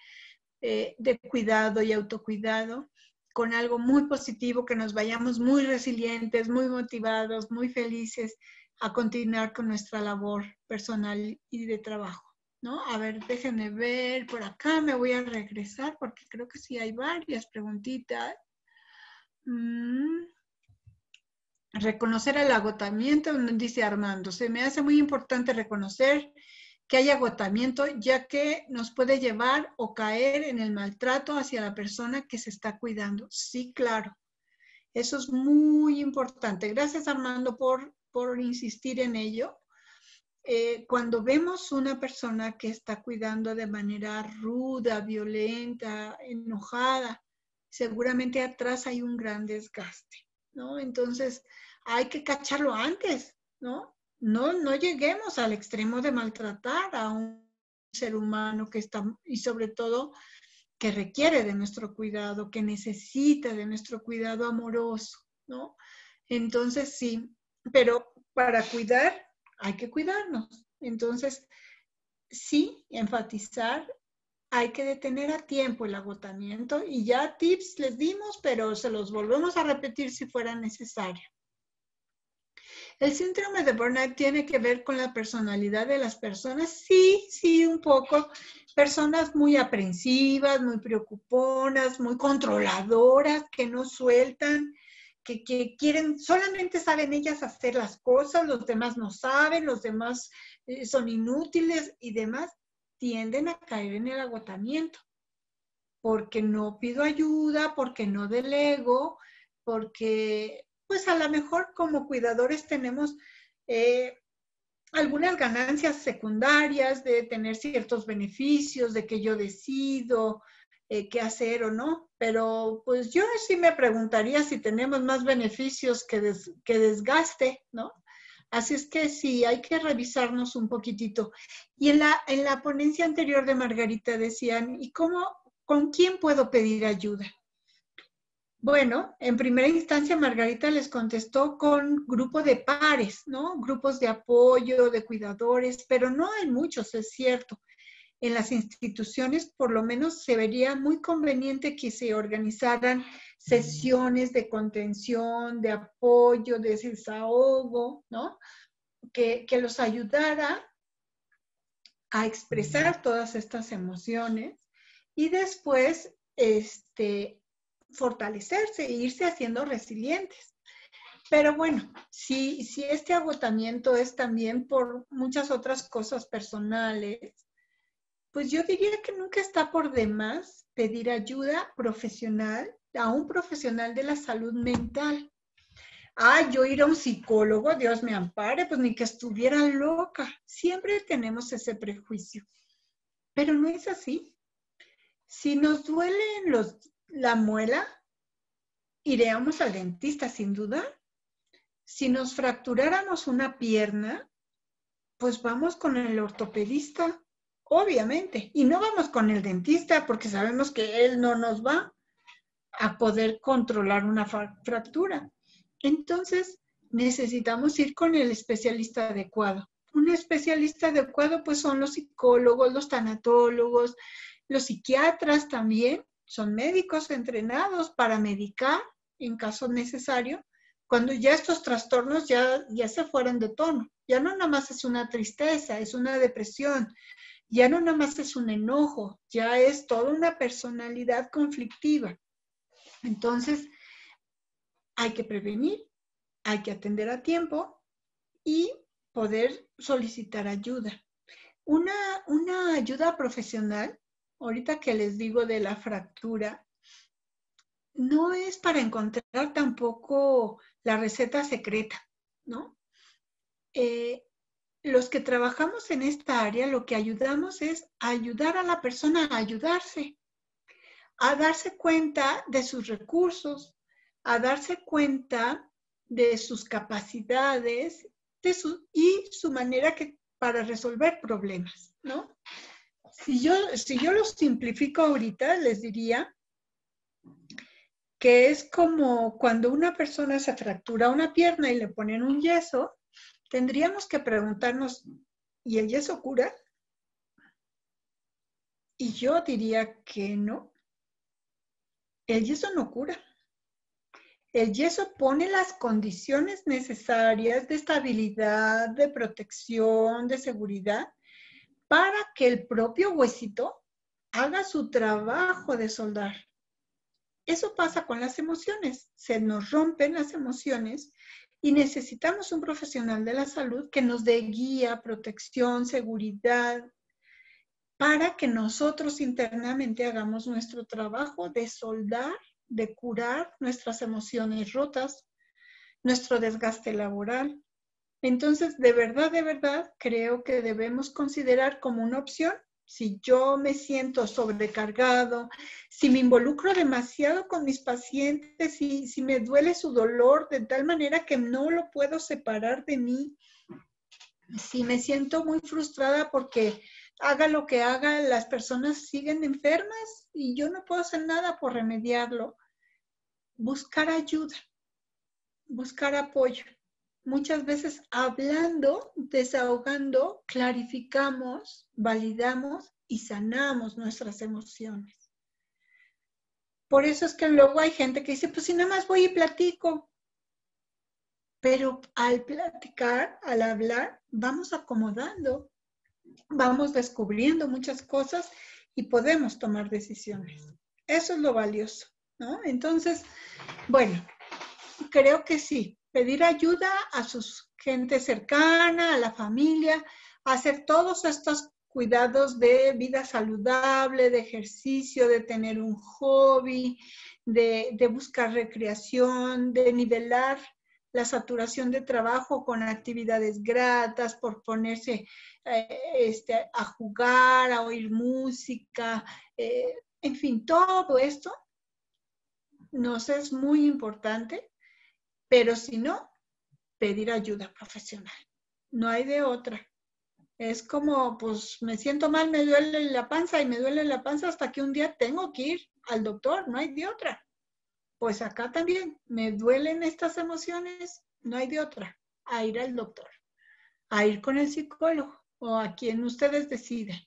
de cuidado y autocuidado, con algo muy positivo, que nos vayamos muy resilientes, muy motivados, muy felices a continuar con nuestra labor personal y de trabajo, ¿no? A ver, déjenme ver, por acá me voy a regresar porque creo que sí hay varias preguntitas. Reconocer el agotamiento, dice Armando. Se me hace muy importante reconocer que hay agotamiento, ya que nos puede llevar o caer en el maltrato hacia la persona que se está cuidando. Sí, claro. Eso es muy importante. Gracias, Armando, por insistir en ello. Cuando vemos una persona que está cuidando de manera ruda, violenta, enojada, seguramente atrás hay un gran desgaste, ¿no? Entonces, hay que cacharlo antes, ¿no? No lleguemos al extremo de maltratar a un ser humano que está, y sobre todo, que requiere de nuestro cuidado, que necesita de nuestro cuidado amoroso, ¿no? Entonces, sí, pero para cuidar hay que cuidarnos. Entonces, sí, enfatizar, hay que detener a tiempo el agotamiento y ya tips les dimos, pero se los volvemos a repetir si fuera necesario. ¿El síndrome de burnout tiene que ver con la personalidad de las personas? Sí, un poco. Personas muy aprensivas, muy preocuponas, muy controladoras, que no sueltan, que quieren, solamente saben ellas hacer las cosas, los demás no saben, los demás son inútiles y demás, tienden a caer en el agotamiento. Porque no pido ayuda, porque no delego, porque pues a lo mejor como cuidadores tenemos algunas ganancias secundarias de tener ciertos beneficios, de que yo decido qué hacer o no, pero pues yo sí me preguntaría si tenemos más beneficios que desgaste, ¿no? Así es que sí, hay que revisarnos un poquitito. Y en la ponencia anterior de Margarita decían, ¿y cómo ¿Con quién puedo pedir ayuda? Bueno, en primera instancia Margarita les contestó con grupo de pares, ¿no? Grupos de apoyo, de cuidadores, pero no hay muchos, es cierto. En las instituciones, por lo menos, se vería muy conveniente que se organizaran sesiones de contención, de apoyo, de desahogo, ¿no? Que los ayudara a expresar todas estas emociones y después, fortalecerse e irse haciendo resilientes. Pero bueno, si este agotamiento es también por muchas otras cosas personales, pues yo diría que nunca está por demás pedir ayuda profesional a un profesional de la salud mental. Yo ir a un psicólogo, Dios me ampare, pues ni que estuviera loca. Siempre tenemos ese prejuicio. Pero no es así. Si nos duele la muela, iríamos al dentista, sin duda. Si nos fracturáramos una pierna, pues vamos con el ortopedista, obviamente. Y no vamos con el dentista porque sabemos que él no nos va a poder controlar una fractura. Entonces, necesitamos ir con el especialista adecuado. Un especialista adecuado, pues son los psicólogos, los tanatólogos, los psiquiatras también. Son médicos entrenados para medicar en caso necesario, cuando ya estos trastornos ya se fueron de tono. Ya no nada más es una tristeza, es una depresión. Ya no nada más es un enojo, ya es toda una personalidad conflictiva. Entonces, hay que prevenir, hay que atender a tiempo y poder solicitar ayuda. Una ayuda profesional, ahorita que les digo de la fractura, no es para encontrar tampoco la receta secreta, ¿no? Los que trabajamos en esta área, lo que ayudamos es ayudar a la persona a ayudarse, a darse cuenta de sus recursos, a darse cuenta de sus capacidades y su manera para resolver problemas, ¿no? Si yo lo simplifico ahorita, les diría que es como cuando una persona se fractura una pierna y le ponen un yeso, tendríamos que preguntarnos, ¿y el yeso cura? Y yo diría que no. El yeso no cura. El yeso pone las condiciones necesarias de estabilidad, de protección, de seguridad, para que el propio huesito haga su trabajo de soldar. Eso pasa con las emociones. Se nos rompen las emociones y necesitamos un profesional de la salud que nos dé guía, protección, seguridad, para que nosotros internamente hagamos nuestro trabajo de soldar, de curar nuestras emociones rotas, nuestro desgaste laboral. Entonces, de verdad, creo que debemos considerar como una opción, si yo me siento sobrecargado, si me involucro demasiado con mis pacientes, si me duele su dolor de tal manera que no lo puedo separar de mí, si me siento muy frustrada porque haga lo que haga, las personas siguen enfermas y yo no puedo hacer nada por remediarlo. Buscar ayuda, buscar apoyo. Muchas veces hablando, desahogando, clarificamos, validamos y sanamos nuestras emociones. Por eso es que luego hay gente que dice, pues si nada más voy y platico. Pero al platicar, al hablar, vamos acomodando, vamos descubriendo muchas cosas y podemos tomar decisiones. Eso es lo valioso, ¿no? Entonces, bueno, creo que sí, pedir ayuda a su gente cercana, a la familia, hacer todos estos cuidados de vida saludable, de ejercicio, de tener un hobby, de buscar recreación, de nivelar la saturación de trabajo con actividades gratas, por ponerse a jugar, a oír música, en fin, todo esto nos es muy importante, pero si no, pedir ayuda profesional. No hay de otra. Es como, pues me siento mal, me duele la panza y me duele la panza hasta que un día tengo que ir al doctor, no hay de otra. Pues acá también, me duelen estas emociones, no hay de otra, a ir al doctor, a ir con el psicólogo o a quien ustedes deciden.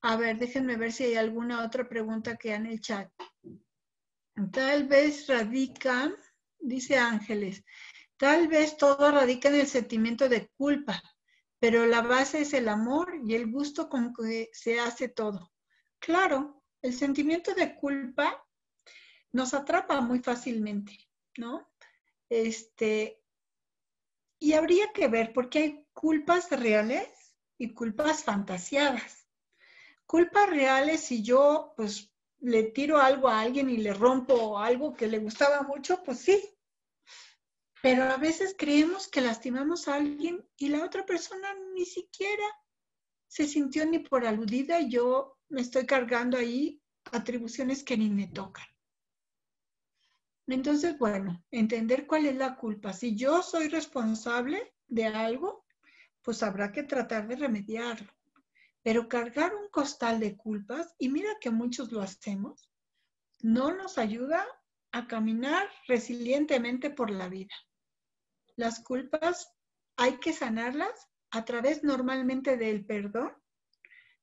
A ver, déjenme ver si hay alguna otra pregunta que hay en el chat. Tal vez radica, dice Ángeles, tal vez todo radica en el sentimiento de culpa, pero la base es el amor y el gusto con que se hace todo. Claro, el sentimiento de culpa nos atrapa muy fácilmente, ¿no? Y habría que ver, porque hay culpas reales y culpas fantaseadas. Culpas reales, si yo pues le tiro algo a alguien y le rompo algo que le gustaba mucho, pues sí. Pero a veces creemos que lastimamos a alguien y la otra persona ni siquiera se sintió ni por aludida y yo me estoy cargando ahí atribuciones que ni me tocan. Entonces, bueno, entender cuál es la culpa. Si yo soy responsable de algo, pues habrá que tratar de remediarlo. Pero cargar un costal de culpas, y mira que muchos lo hacemos, no nos ayuda a caminar resilientemente por la vida. Las culpas hay que sanarlas a través normalmente del perdón,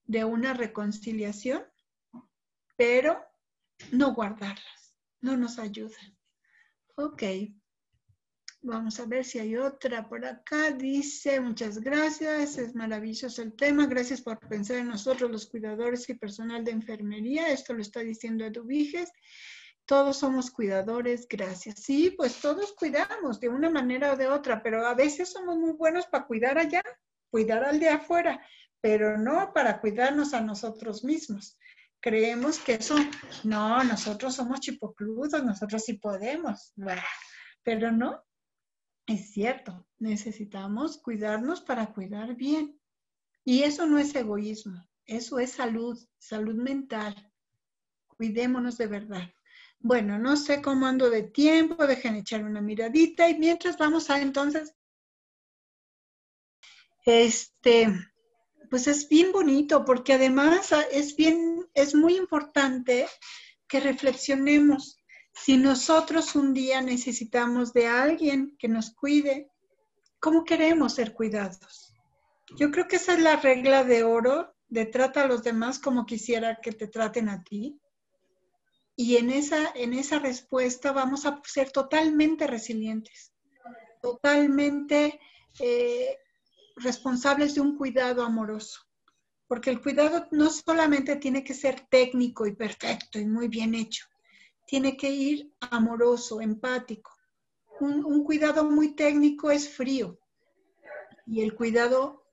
de una reconciliación, pero no guardarlas, no nos ayudan. Ok, vamos a ver si hay otra por acá. Dice, muchas gracias, es maravilloso el tema. Gracias por pensar en nosotros, los cuidadores y personal de enfermería. Esto lo está diciendo Eduviges. Todos somos cuidadores, gracias. Sí, pues todos cuidamos de una manera o de otra, pero a veces somos muy buenos para cuidar allá, cuidar al de afuera, pero no para cuidarnos a nosotros mismos. Creemos que eso, no, nosotros somos chipocludos, nosotros sí podemos. Bueno, pero no, es cierto, necesitamos cuidarnos para cuidar bien. Y eso no es egoísmo, eso es salud, salud mental. Cuidémonos de verdad. Bueno, no sé cómo ando de tiempo, dejen echar una miradita y mientras vamos a entonces, pues es bien bonito porque además es muy importante que reflexionemos. Si nosotros un día necesitamos de alguien que nos cuide, ¿cómo queremos ser cuidados? Yo creo que esa es la regla de oro, de trata a los demás como quisiera que te traten a ti. Y en esa respuesta vamos a ser totalmente resilientes, totalmente responsables de un cuidado amoroso. Porque el cuidado no solamente tiene que ser técnico y perfecto y muy bien hecho, tiene que ir amoroso, empático. Un cuidado muy técnico es frío y el cuidado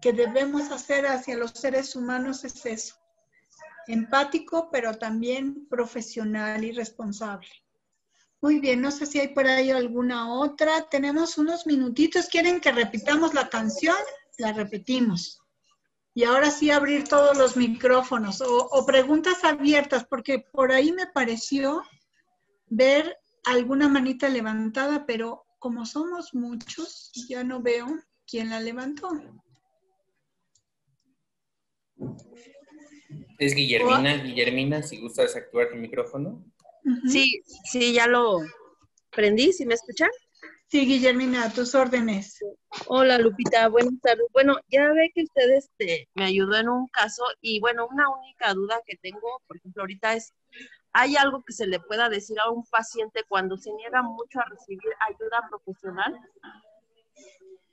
que debemos hacer hacia los seres humanos es eso. Empático, pero también profesional y responsable. Muy bien, no sé si hay por ahí alguna otra. Tenemos unos minutitos. ¿Quieren que repitamos la canción? La repetimos. Y ahora sí abrir todos los micrófonos o preguntas abiertas, porque por ahí me pareció ver alguna manita levantada, pero como somos muchos, ya no veo quién la levantó. Es Guillermina. Guillermina, si gustas activar tu micrófono. Uh-huh. Sí, ya lo prendí. ¿Sí me escuchan? Sí, Guillermina, a tus órdenes. Hola, Lupita, buenas tardes. Bueno, ya ve que usted me ayudó en un caso y bueno, una única duda que tengo, por ejemplo, ahorita es, ¿hay algo que se le pueda decir a un paciente cuando se niega mucho a recibir ayuda profesional?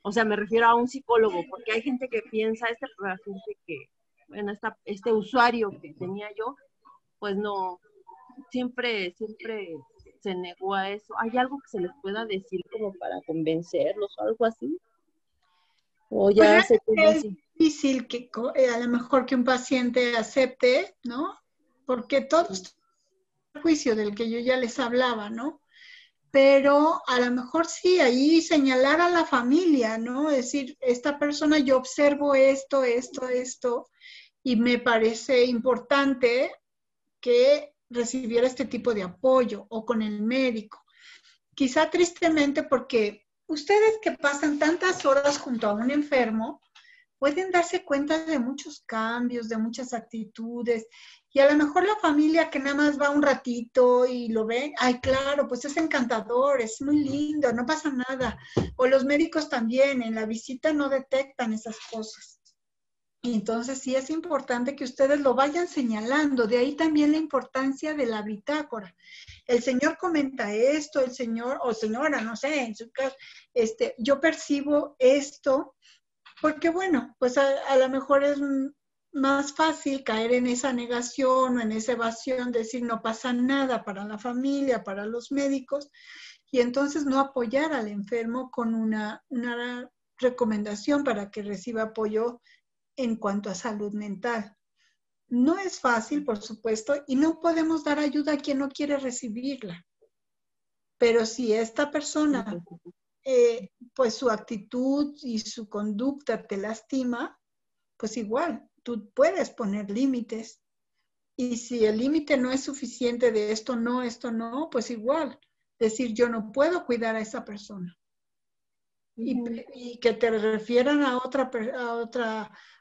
O sea, me refiero a un psicólogo, porque hay gente que piensa, bueno, este usuario que tenía yo, pues no, siempre se negó a eso. ¿Hay algo que se les pueda decir como para convencerlos o algo así? O ya pues se quedó es así. difícil que a lo mejor que un paciente acepte, ¿no? Porque todo es el juicio del que yo ya les hablaba, ¿no? Pero a lo mejor sí, ahí señalar a la familia, ¿no? Es decir, esta persona, yo observo esto, y me parece importante que recibiera este tipo de apoyo o con el médico. Quizá tristemente porque ustedes que pasan tantas horas junto a un enfermo, pueden darse cuenta de muchos cambios, de muchas actitudes. Y a lo mejor la familia que nada más va un ratito y lo ven, ay, claro, pues es encantador, es muy lindo, no pasa nada. O los médicos también, en la visita no detectan esas cosas. Y entonces sí es importante que ustedes lo vayan señalando. De ahí también la importancia de la bitácora. El señor comenta esto, el señor o señora, no sé, en su caso, yo percibo esto, porque bueno, pues a lo mejor es más fácil caer en esa negación o en esa evasión, decir no pasa nada para la familia, para los médicos, y entonces no apoyar al enfermo con una recomendación para que reciba apoyo en cuanto a salud mental. No es fácil, por supuesto, y no podemos dar ayuda a quien no quiere recibirla. Pero si esta persona, pues su actitud y su conducta te lastima, pues igual, tú puedes poner límites. Y si el límite no es suficiente de esto no, pues igual, decir yo no puedo cuidar a esa persona. Y que te refieran a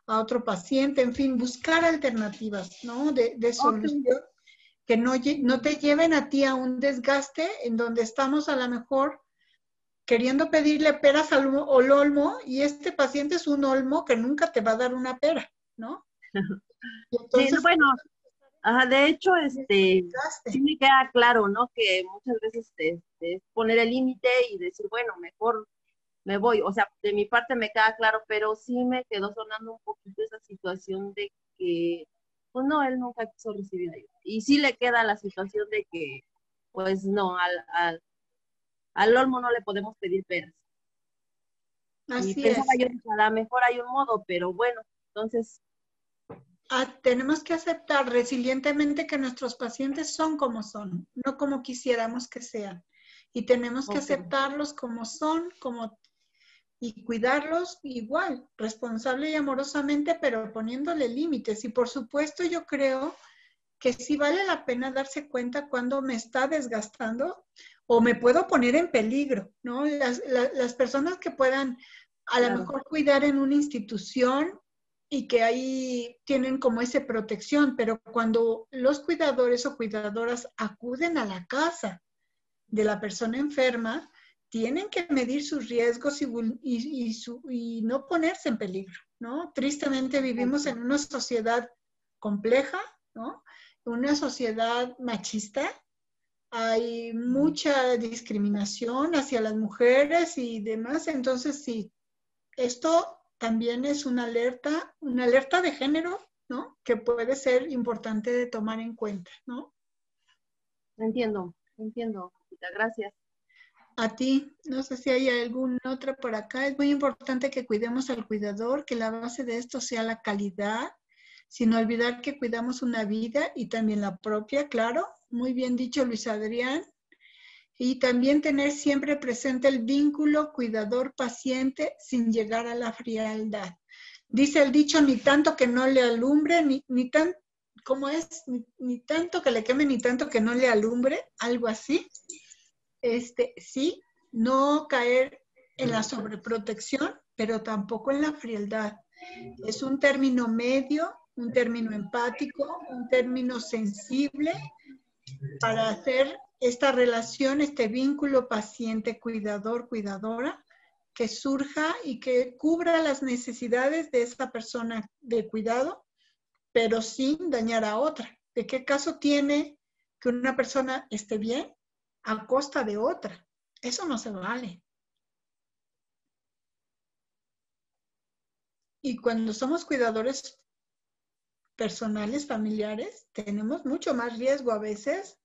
otro paciente, en fin, buscar alternativas, ¿no? De solución, que no te lleven a ti a un desgaste en donde estamos a lo mejor queriendo pedirle peras al olmo y este paciente es un olmo que nunca te va a dar una pera, ¿no? Entonces, sí, bueno, de hecho, sí me queda claro, ¿no? Que muchas veces es poner el límite y decir, bueno, mejor me voy, o sea, de mi parte me queda claro, pero sí me quedó sonando un poquito esa situación de que, pues no, él nunca quiso recibir ayuda. Y sí le queda la situación de que, pues no, al olmo no le podemos pedir peras. Así y pensaba es. Yo, a lo mejor hay un modo, pero bueno, entonces... tenemos que aceptar resilientemente que nuestros pacientes son como son, no como quisiéramos que sean. Y tenemos que aceptarlos como son, y cuidarlos igual, responsable y amorosamente, pero poniéndole límites. Y por supuesto yo creo que sí vale la pena darse cuenta cuando me está desgastando o me puedo poner en peligro, ¿no? Las personas que puedan a lo mejor cuidar en una institución y que ahí tienen como esa protección, pero cuando los cuidadores o cuidadoras acuden a la casa de la persona enferma, tienen que medir sus riesgos y no ponerse en peligro, ¿no? Tristemente vivimos en una sociedad compleja, ¿no? Una sociedad machista. Hay mucha discriminación hacia las mujeres y demás. Entonces, sí, esto también es una alerta de género, ¿no? Que puede ser importante de tomar en cuenta, ¿no? Entiendo, gracias. A ti, no sé si hay alguna otra por acá. Es muy importante que cuidemos al cuidador, que la base de esto sea la calidad, sin olvidar que cuidamos una vida y también la propia, claro. Muy bien dicho, Luis Adrián. Y también tener siempre presente el vínculo cuidador-paciente sin llegar a la frialdad. Dice el dicho, ni tanto que no le alumbre, ni tanto que le queme, ni tanto que no le alumbre, algo así. Sí, no caer en la sobreprotección, pero tampoco en la frialdad. Es un término medio, un término empático, un término sensible para hacer esta relación, este vínculo paciente-cuidador-cuidadora que surja y que cubra las necesidades de esta persona de cuidado, pero sin dañar a otra. ¿De qué caso tiene que una persona esté bien a costa de otra? Eso no se vale. Y cuando somos cuidadores personales, familiares, tenemos mucho más riesgo a veces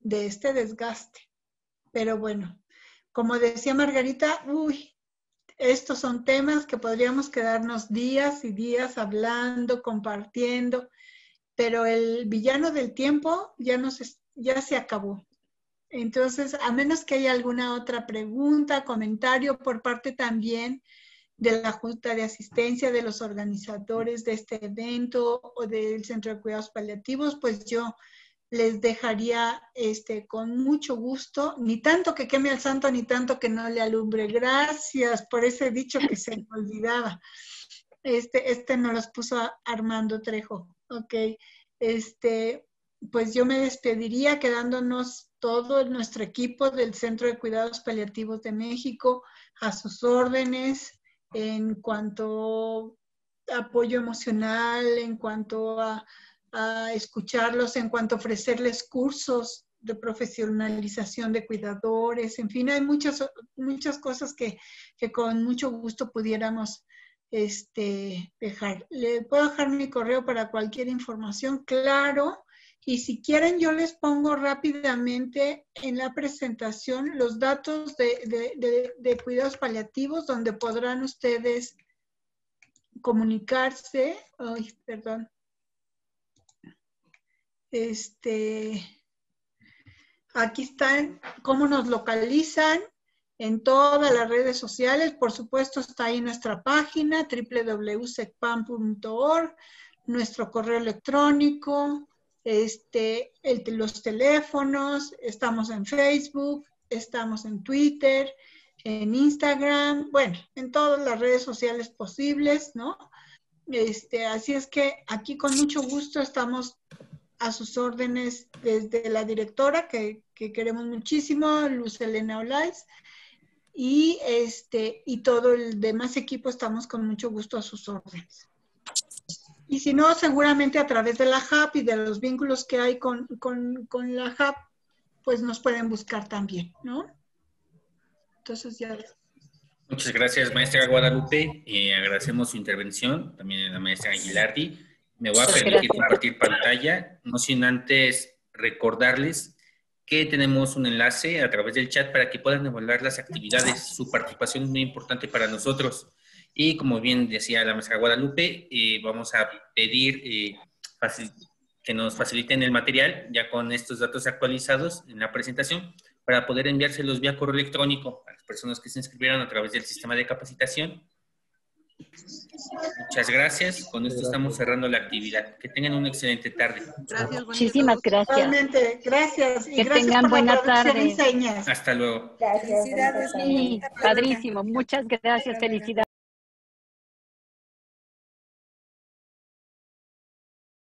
de este desgaste. Pero bueno, como decía Margarita, estos son temas que podríamos quedarnos días y días hablando, compartiendo, pero el villano del tiempo ya se acabó. Entonces, a menos que haya alguna otra pregunta, comentario por parte también de la Junta de Asistencia, de los organizadores de este evento o del Centro de Cuidados Paliativos, pues yo les dejaría con mucho gusto, ni tanto que queme al santo, ni tanto que no le alumbre. Gracias por ese dicho que se me olvidaba. Este nos los puso Armando Trejo. Ok. Pues yo me despediría quedándonos todo nuestro equipo del Centro de Cuidados Paliativos de México a sus órdenes en cuanto a apoyo emocional, en cuanto a escucharlos, en cuanto a ofrecerles cursos de profesionalización de cuidadores, en fin, hay muchas cosas que con mucho gusto pudiéramos dejar. Le puedo dejar mi correo para cualquier información, claro, y si quieren yo les pongo rápidamente en la presentación los datos de cuidados paliativos donde podrán ustedes comunicarse. Ay, perdón. Aquí están cómo nos localizan en todas las redes sociales. Por supuesto, está ahí nuestra página www.secpam.org, nuestro correo electrónico, los teléfonos, estamos en Facebook, estamos en Twitter, en Instagram, bueno, en todas las redes sociales posibles, ¿no? Así es que aquí con mucho gusto estamos a sus órdenes desde la directora, que queremos muchísimo, Luz Elena Olaiz, y todo el demás equipo estamos con mucho gusto a sus órdenes. Y si no, seguramente a través de la HAP y de los vínculos que hay con la HAP, pues nos pueden buscar también, ¿no? Entonces ya... Muchas gracias, maestra Guadalupe. Agradecemos su intervención, también a la maestra Gilardi. Me voy a permitir compartir pantalla, no sin antes recordarles que tenemos un enlace a través del chat para que puedan evaluar las actividades. Su participación es muy importante para nosotros. Y como bien decía la maestra Guadalupe, vamos a pedir que nos faciliten el material ya con estos datos actualizados en la presentación para poder enviárselos vía correo electrónico a las personas que se inscribieron a través del sistema de capacitación. Muchas gracias. Con esto estamos cerrando la actividad. Que tengan una excelente tarde. Gracias. Muchísimas gracias. Realmente, gracias. Y Que gracias tengan por buena la traducción tarde. en señas. Hasta luego. Gracias. Sí, padrísimo. Muchas gracias. Felicidades.